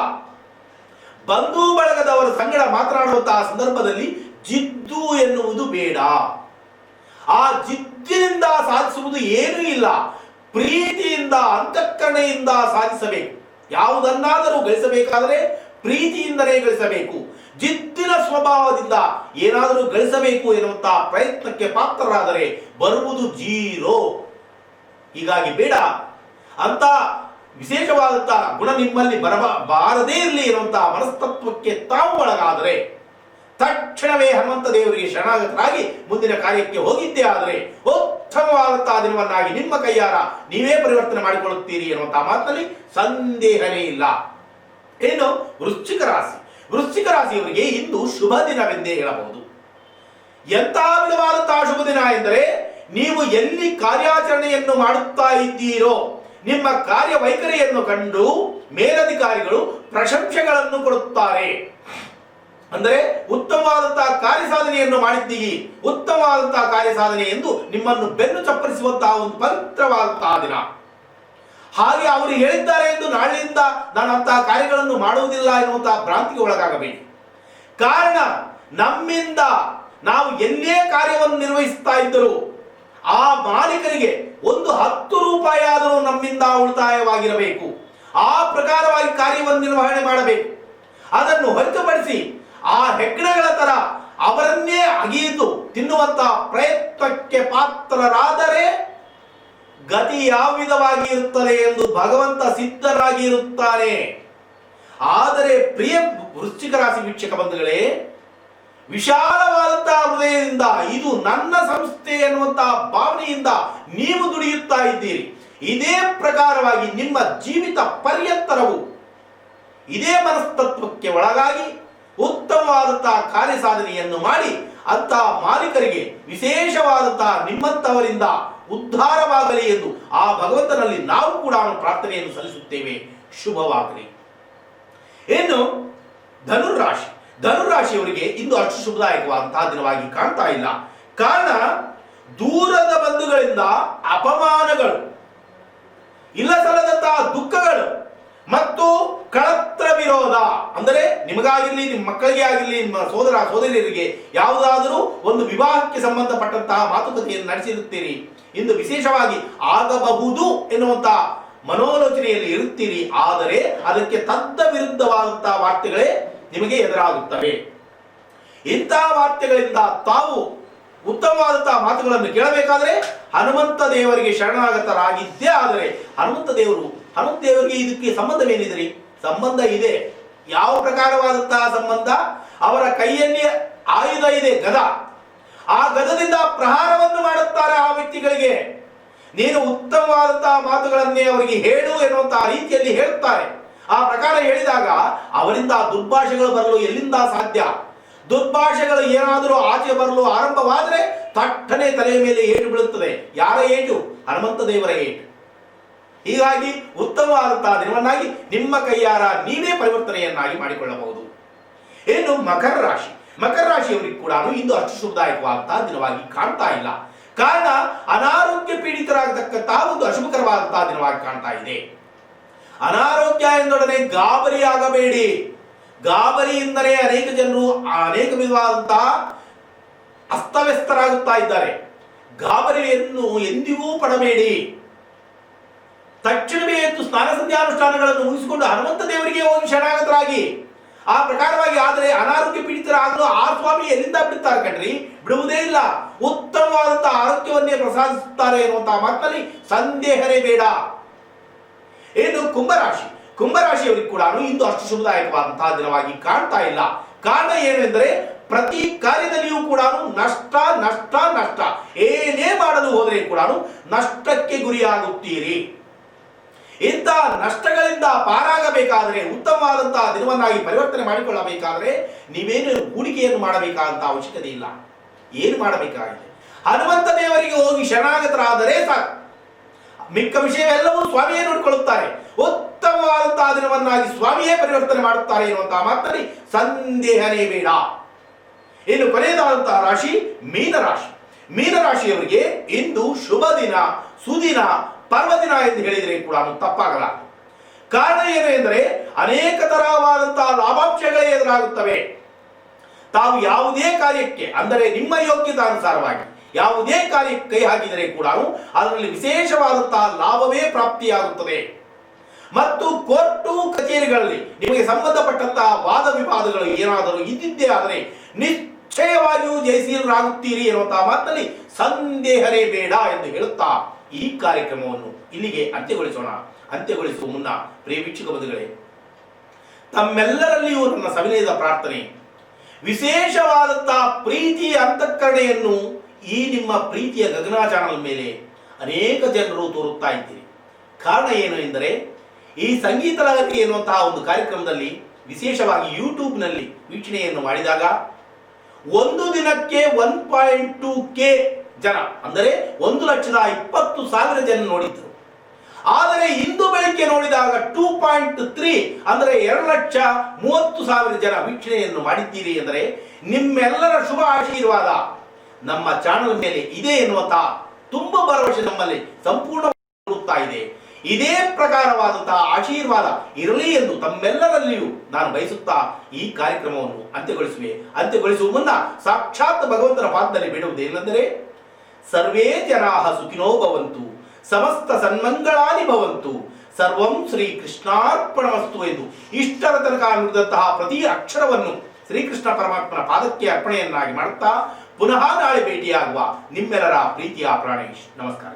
ಬಂಧು ಬಳಗದವರ ಸಂಗಡ ಮಾತನಾಡುವಂತಹ ಸಂದರ್ಭದಲ್ಲಿ ಜಿದ್ದು ಎನ್ನುವುದು ಬೇಡ. ಆ ಜಿದ್ದಿನಿಂದ ಸಾಧಿಸುವುದು ಏನೂ ಇಲ್ಲ. ಪ್ರೀತಿಯಿಂದ, ಅಂತಃಕರಣೆಯಿಂದ ಸಾಧಿಸಬೇಕು. ಯಾವುದನ್ನಾದರೂ ಗಳಿಸಬೇಕಾದರೆ ಪ್ರೀತಿಯಿಂದಲೇ ಗಳಿಸಬೇಕು. ಜಿದ್ದಿನ ಸ್ವಭಾವದಿಂದ ಏನಾದರೂ ಗಳಿಸಬೇಕು ಎನ್ನುವಂತಹ ಪ್ರಯತ್ನಕ್ಕೆ ಪಾತ್ರರಾದರೆ ಬರುವುದು ಜೀರೋ. ಹೀಗಾಗಿ ಬೇಡ. ಅಂತ ವಿಶೇಷವಾದಂತಹ ಗುಣ ನಿಮ್ಮಲ್ಲಿ ಬಾರದೇ ಇರಲಿ ಎನ್ನುವಂತಹ ಮನಸ್ತತ್ವಕ್ಕೆ ತಾವು ಒಳಗಾದರೆ ತಕ್ಷಣವೇ ಹನುಮಂತ ದೇವರಿಗೆ ಶರಣಾಗತರಾಗಿ ಮುಂದಿನ ಕಾರ್ಯಕ್ಕೆ ಹೋಗಿದ್ದೇ ಆದರೆ ಉತ್ತಮವಾದಂತಹ ದಿನವನ್ನಾಗಿ ನಿಮ್ಮ ಕೈಯಾರ ನೀವೇ ಪರಿವರ್ತನೆ ಮಾಡಿಕೊಳ್ಳುತ್ತೀರಿ ಎನ್ನುವಂತಹ ಮಾತಿನಲ್ಲಿ ಸಂದೇಹನೇ ಇಲ್ಲ. ಇನ್ನು ವೃಶ್ಚಿಕ ರಾಶಿ. ವೃಶ್ಚಿಕ ರಾಶಿಯವರಿಗೆ ಇಂದು ಶುಭ ದಿನವೆಂದೇ ಹೇಳಬಹುದು. ಎಂತಹ ವಿಧವಾದಂತಹ ಶುಭ ದಿನ ಎಂದರೆ ನೀವು ಎಲ್ಲಿ ಕಾರ್ಯಾಚರಣೆಯನ್ನು ಮಾಡುತ್ತಾ ಇದ್ದೀರೋ ನಿಮ್ಮ ಕಾರ್ಯವೈಖರಿಯನ್ನು ಕಂಡು ಮೇಲಧಿಕಾರಿಗಳು ಪ್ರಶಂಸೆಗಳನ್ನು ಕೊಡುತ್ತಾರೆ. ಅಂದರೆ ಉತ್ತಮವಾದಂತಹ ಕಾರ್ಯಸಾಧನೆಯನ್ನು ಮಾಡಿದ್ದೀರಿ, ಉತ್ತಮವಾದಂತಹ ಕಾರ್ಯಸಾಧನೆ ಎಂದು ನಿಮ್ಮನ್ನು ಬೆನ್ನು ಚಪ್ಪರಿಸುವಂತಹ ಒಂದು ಪವಿತ್ರವಾದಂತಹ ದಿನ. ಹಾಗೆ ಅವರು ಹೇಳಿದ್ದಾರೆ ಎಂದು ನಾಳೆಯಿಂದ ನಾನು ಅಂತಹ ಕಾರ್ಯಗಳನ್ನು ಮಾಡುವುದಿಲ್ಲ ಎನ್ನುವಂತಹ ಭ್ರಾಂತಿಗೆ ಒಳಗಾಗಬೇಡಿ. ಕಾರಣ ನಮ್ಮಿಂದ ನಾವು ಎಲ್ಲೇ ಕಾರ್ಯವನ್ನು ನಿರ್ವಹಿಸ್ತಾ ಇದ್ದರೂ ಆ ಮಾಲೀಕರಿಗೆ ಒಂದು 10 ರೂಪಾಯಿ ಆದರೂ ನಮ್ಮಿಂದ ಉಳಿತಾಯವಾಗಿರಬೇಕು. ಆ ಪ್ರಕಾರವಾಗಿ ಕಾರ್ಯವನ್ನು ನಿರ್ವಹಣೆ ಮಾಡಬೇಕು. ಅದನ್ನು ಹೊರತುಪಡಿಸಿ ಆ ಹೆಗ್ಗಣಗಳ ತರ ಅವರನ್ನೇ ಅಗಿದು ತಿನ್ನುವಂತಹ ಪ್ರಯತ್ನಕ್ಕೆ ಪಾತ್ರರಾದರೆ ಗತಿ ಯಾವ ವಿಧವಾಗಿ ಇರುತ್ತದೆ ಎಂದು ಭಗವಂತ ಸಿದ್ಧರಾಗಿ ಇರುತ್ತಾನೆ. ಆದರೆ ಪ್ರಿಯ ವೃಶ್ಚಿಕ ರಾಶಿ ವೀಕ್ಷಕ ಬಂಧುಗಳೇ, ವಿಶಾಲವಾದಂತಹ ಹೃದಯದಿಂದ ಇದು ನನ್ನ ಸಂಸ್ಥೆ ಎನ್ನುವಂತಹ ಭಾವನೆಯಿಂದ ನೀವು ದುಡಿಯುತ್ತಾ ಇದ್ದೀರಿ. ಇದೇ ಪ್ರಕಾರವಾಗಿ ನಿಮ್ಮ ಜೀವಿತ ಪರ್ಯಂತರವು ಇದೇ ಮನಸ್ತತ್ವಕ್ಕೆ ಒಳಗಾಗಿ ಉತ್ತಮವಾದಂತಹ ಕಾರ್ಯಸಾಧನೆಯನ್ನು ಮಾಡಿ ಅಂತಹ ಮಾಲೀಕರಿಗೆ ವಿಶೇಷವಾದಂತಹ ನಿಮ್ಮಂತವರಿಂದ ಉದ್ಧಾರವಾಗಲಿ ಎಂದು ಆ ಭಗವಂತನಲ್ಲಿ ನಾವು ಕೂಡ ಪ್ರಾರ್ಥನೆಯನ್ನು ಸಲ್ಲಿಸುತ್ತೇವೆ. ಶುಭವಾಗಲಿ. ಇನ್ನು ಧನುರಾಶಿ. ಧನುರಾಶಿಯವರಿಗೆ ಇಂದು ಅಷ್ಟು ಶುಭದಾಯಕವಾದಂತಹ ದಿನವಾಗಿ ಕಾಣ್ತಾ ಇಲ್ಲ. ಕಾರಣ ದೂರದ ಬಂಧುಗಳಿಂದ ಅಪಮಾನಗಳು, ಇಲ್ಲ ಸಲ್ಲದಂತಹ ದುಃಖಗಳು ಮತ್ತು ಅಂದರೆ ನಿಮಗಾಗಿರ್ಲಿ, ನಿಮ್ಮ ಮಕ್ಕಳಿಗೆ ಆಗಿರಲಿ, ನಿಮ್ಮ ಸೋದರ ಸೋದರಿಯರಿಗೆ ಯಾವುದಾದರೂ ಒಂದು ವಿವಾಹಕ್ಕೆ ಸಂಬಂಧಪಟ್ಟಂತಹ ಮಾತುಕತೆಯನ್ನು ನಡೆಸಿರುತ್ತೀರಿ. ಇಂದು ವಿಶೇಷವಾಗಿ ಆಗಬಹುದು ಎನ್ನುವಂತಹ ಮನೋಲೋಚನೆಯಲ್ಲಿ ಇರುತ್ತೀರಿ. ಆದರೆ ಅದಕ್ಕೆ ತದ್ದ ವಿರುದ್ಧವಾದಂತಹ ವಾರ್ತೆಗಳೇ ನಿಮಗೆ ಎದುರಾಗುತ್ತವೆ. ಇಂತಹ ವಾರ್ತೆಗಳಿಂದ ತಾವು ಉತ್ತಮವಾದಂತಹ ಮಾತುಗಳನ್ನು ಕೇಳಬೇಕಾದರೆ ಹನುಮಂತ ದೇವರಿಗೆ ಶರಣಾಗತರಾಗಿದ್ದೇ ಆದರೆ ಹನುಮಂತ ದೇವರಿಗೆ ಇದಕ್ಕೆ ಸಂಬಂಧವೇನಿದೆ? ಸಂಬಂಧ ಇದೆ. ಯಾವ ಪ್ರಕಾರವಾದಂತಹ ಸಂಬಂಧ? ಅವರ ಕೈಯಲ್ಲಿ ಆಯುಧ ಇದೆ, ಗದ. ಆ ಗದದಿಂದ ಪ್ರಹಾರವನ್ನು ಮಾಡುತ್ತಾರೆ ಆ ವ್ಯಕ್ತಿಗಳಿಗೆ. ನೀನು ಉತ್ತಮವಾದಂತಹ ಮಾತುಗಳನ್ನೇ ಅವರಿಗೆ ಹೇಳು ಎನ್ನುವಂತಹ ರೀತಿಯಲ್ಲಿ ಹೇಳುತ್ತಾರೆ. ಆ ಪ್ರಕಾರ ಹೇಳಿದಾಗ ಅವರಿಂದ ದುರ್ಭಾಷೆಗಳು ಬರಲು ಎಲ್ಲಿಂದ ಸಾಧ್ಯ? ದುರ್ಭಾಷೆಗಳು ಏನಾದರೂ ಆಚೆ ಬರಲು ಆರಂಭವಾದರೆ ತಟ್ಟನೆ ತಲೆಯ ಮೇಲೆ ಏಟು ಬೀಳುತ್ತದೆ. ಯಾರ ಏಟು? ಹನುಮಂತ ದೇವರ ಏಟು. ಹೀಗಾಗಿ ಉತ್ತಮವಾದಂತಹ ದಿನವನ್ನಾಗಿ ನಿಮ್ಮ ಕೈಯಾರ ನೀವೇ ಪರಿವರ್ತನೆಯನ್ನಾಗಿ ಮಾಡಿಕೊಳ್ಳಬಹುದು. ಇನ್ನು ಮಕರ ರಾಶಿಯವರಿಗೆ ಕೂಡ ಇಂದು ಅಷ್ಟು ಶುಭದಾಯಕವಾದಂತಹ ದಿನವಾಗಿ ಕಾಣ್ತಾ ಇಲ್ಲ. ಕಾರಣ ಅನಾರೋಗ್ಯ ಪೀಡಿತರಾಗತಕ್ಕಂತಹ ಒಂದು ಅಶುಭಕರವಾದಂತಹ ದಿನವಾಗಿ ಕಾಣ್ತಾ ಇದೆ. ಅನಾರೋಗ್ಯ ಎಂದೊಡನೆ ಗಾಬರಿಯಾಗಬೇಡಿ. ಗಾಬರಿಯಿಂದಲೇ ಅನೇಕ ಜನರು ಅನೇಕ ವಿಧವಾದಂತಹ ಅಸ್ತವ್ಯಸ್ತರಾಗುತ್ತಾ ಇದ್ದಾರೆ. ಗಾಬರಿಯನ್ನು ಎಂದಿಗೂ ಪಡಬೇಡಿ. ತಕ್ಷಣವೇ ಎದ್ದು ಸ್ನಾನ ಸಂಧ್ಯಾನುಷ್ಠಾನಗಳನ್ನು ಮುಗಿಸಿಕೊಂಡು ಹನುಮಂತ ದೇವರಿಗೆ ಹೋಗಿ ಶರಣಾಗತರಾಗಿ. ಆ ಪ್ರಕಾರವಾಗಿ ಆದರೆ ಅನಾರೋಗ್ಯ ಪೀಡಿತರಾಗಲು ಆ ಸ್ವಾಮಿ ಎಲ್ಲಿಂದ ಬಿಡುತ್ತಾರೆ ಕಣ್ರಿ? ಬಿಡುವುದೇ ಇಲ್ಲ. ಉತ್ತಮವಾದಂತಹ ಆರೋಗ್ಯವನ್ನೇ ಪ್ರಸಾದಿಸುತ್ತಾರೆ ಎನ್ನುವಂತಹ ಮಾತಿನಲ್ಲಿ ಸಂದೇಹನೇ ಬೇಡ. ಇನ್ನು ಕುಂಭರಾಶಿಯವರಿಗೆ ಕೂಡ ಇಂದು ಅಷ್ಟು ಶುಭದಾಯಕವಾದಂತಹ ದಿನವಾಗಿ ಕಾಣ್ತಾ ಇಲ್ಲ. ಕಾರಣ ಏನು ಎಂದರೆ ಪ್ರತಿ ಕಾರ್ಯದಲ್ಲಿಯೂ ಕೂಡ ನಷ್ಟ ನಷ್ಟ ನಷ್ಟ. ಏನೇ ಮಾಡಲು ಹೋದರೆ ಕೂಡ ನಷ್ಟಕ್ಕೆ ಗುರಿಯಾಗುತ್ತೀರಿ. ಇಂತಹ ನಷ್ಟಗಳಿಂದ ಪಾರಾಗಬೇಕಾದರೆ, ಉತ್ತಮವಾದಂತಹ ದಿನವನ್ನಾಗಿ ಪರಿವರ್ತನೆ ಮಾಡಿಕೊಳ್ಳಬೇಕಾದರೆ ನೀವೇನು ಹೂಡಿಕೆಯನ್ನು ಮಾಡಬೇಕಾದಂತಹ ಅವಶ್ಯಕತೆ ಇಲ್ಲ. ಏನು ಮಾಡಬೇಕಾಗಿದೆ? ಹನುಮಂತ ದೇವರಿಗೆ ಹೋಗಿ ಶರಣಾಗತರಾದರೆ ಸಾಕು. ಮಿಕ್ಕ ವಿಷಯವೆಲ್ಲವೂ ಸ್ವಾಮಿಯೇ ನೋಡಿಕೊಳ್ಳುತ್ತಾರೆ. ಉತ್ತಮವಾದಂತಹ ದಿನವನ್ನಾಗಿ ಸ್ವಾಮಿಯೇ ಪರಿವರ್ತನೆ ಮಾಡುತ್ತಾರೆ ಎನ್ನುವಂತಹ ಮಾತಲ್ಲಿ ಸಂದೇಹನೇ ಬೇಡ. ಇನ್ನು ಕೊನೆಯದಾದಂತಹ ರಾಶಿ ಮೀನರಾಶಿಯವರಿಗೆ ಇಂದು ಶುಭ ದಿನ, ಸುದಿನ, ಪರ್ವದಿನ ಎಂದು ಹೇಳಿದರೆ ಕೂಡ ತಪ್ಪಾಗಲ್ಲ. ಕಾರಣ ಏನು ಎಂದರೆ ಅನೇಕ ತರವಾದಂತಹ ಲಾಭಾಂಶಗಳೇ ಎದುರಾಗುತ್ತವೆ. ತಾವು ಯಾವುದೇ ಕಾರ್ಯಕ್ಕೆ, ಅಂದರೆ ನಿಮ್ಮ ಯೋಗ್ಯತಾನುಸಾರವಾಗಿ ಯಾವುದೇ ಕಾರ್ಯಕ್ಕೆ ಕೈ ಹಾಕಿದರೆ ಕೂಡ ಅದರಲ್ಲಿ ವಿಶೇಷವಾದಂತಹ ಲಾಭವೇ ಪ್ರಾಪ್ತಿಯಾಗುತ್ತದೆ. ಮತ್ತು ಕೋರ್ಟು ಕಚೇರಿಗಳಲ್ಲಿ ನಿಮಗೆ ಸಂಬಂಧಪಟ್ಟಂತಹ ವಾದ ವಿವಾದಗಳು ಏನಾದರೂ ಇದ್ದಿದ್ದೇ ಆದರೆ ನಿಶ್ಚಯವಾಗಿಯೂ ಜಯಶೀಲರಾಗುತ್ತೀರಿ ಎನ್ನುವಂತಹ ಮಾತಲ್ಲಿ ಸಂದೇಹನೇ ಬೇಡ ಎಂದು ಹೇಳುತ್ತಾ ಈ ಕಾರ್ಯಕ್ರಮವನ್ನು ಇಲ್ಲಿಗೆ ಅಂತ್ಯಗೊಳಿಸುವ ಮುನ್ನ ಪ್ರಿಯ ವೀಕ್ಷಕ ಬಂಧುಗಳೇ, ತಮ್ಮೆಲ್ಲರಲ್ಲಿಯೂ ನನ್ನ ಸವಿನಯದ ಪ್ರಾರ್ಥನೆ, ವಿಶೇಷವಾದಂತಹ ಪ್ರೀತಿಯ ಅಂತಃಕರಣೆಯನ್ನು ಈ ನಿಮ್ಮ ಪ್ರೀತಿಯ ಗಗನ ಚಾನಲ್ ಮೇಲೆ ಅನೇಕ ಜನರು ತೋರುತ್ತಾ ಇದ್ದೀರಿ. ಕಾರಣ ಏನು ಎಂದರೆ ಈ ಸಂಗೀತ ಲಹರಿ ಎನ್ನುವಂತಹ ಒಂದು ಕಾರ್ಯಕ್ರಮದಲ್ಲಿ ವಿಶೇಷವಾಗಿ ಯೂಟ್ಯೂಬ್ನಲ್ಲಿ ವೀಕ್ಷಣೆಯನ್ನು ಮಾಡಿದಾಗ ಒಂದು ದಿನಕ್ಕೆ 1.2K ಜನ, ಅಂದರೆ 1,20,000 ಜನ ನೋಡಿದ್ರು. ಆದರೆ ಇಂದು ಬೆಳಿಗ್ಗೆ ನೋಡಿದಾಗ 2.3 ಅಂದರೆ 2,30,000 ಜನ ವೀಕ್ಷಣೆಯನ್ನು ಮಾಡಿದ್ದೀರಿ. ಎಂದರೆ ನಿಮ್ಮೆಲ್ಲರ ಶುಭ ಆಶೀರ್ವಾದ ನಮ್ಮ ಚಾನಲ್ ಮೇಲೆ ಇದೆ ಎನ್ನುವಂತಹ ತುಂಬ ಭರವಸೆ ನಮ್ಮಲ್ಲಿ ಸಂಪೂರ್ಣವಾಗುತ್ತಾ ಇದೆ. ಇದೇ ಪ್ರಕಾರವಾದಂತಹ ಆಶೀರ್ವಾದ ಇರಲಿ ಎಂದು ತಮ್ಮೆಲ್ಲರಲ್ಲಿಯೂ ನಾನು ಬಯಸುತ್ತಾ ಈ ಕಾರ್ಯಕ್ರಮವನ್ನು ಅಂತ್ಯಗೊಳಿಸುವ ಮುನ್ನ ಸಾಕ್ಷಾತ್ ಭಗವಂತನ ಪಾದದಲ್ಲಿ ಬಿಡುವುದೇನೆಂದರೆ ಸರ್ವೇ ಜನಾಃ ಸುಖಿನೋ ಭವಂತು, ಸಮಸ್ತ ಸನ್ಮಂಗಳಾನಿ ಭವಂತು, ಸರ್ವಂ ಶ್ರೀ ಕೃಷ್ಣಾರ್ಪಣಮಸ್ತು ಎಂದು ಇಷ್ಟರ ತನಕ ನುಡಿದಂತಹ ಪ್ರತಿ ಅಕ್ಷರವನ್ನು ಶ್ರೀಕೃಷ್ಣ ಪರಮಾತ್ಮನ ಪಾದಕ್ಕೆ ಅರ್ಪಣೆಯನ್ನಾಗಿ ಮಾಡುತ್ತಾ ಪುನಃ ನಾಳೆ ಭೇಟಿಯಾಗುವ ನಿಮ್ಮೆಲ್ಲರ ಪ್ರೀತಿಯ ಪ್ರಾಣೇಶ್. ನಮಸ್ಕಾರ.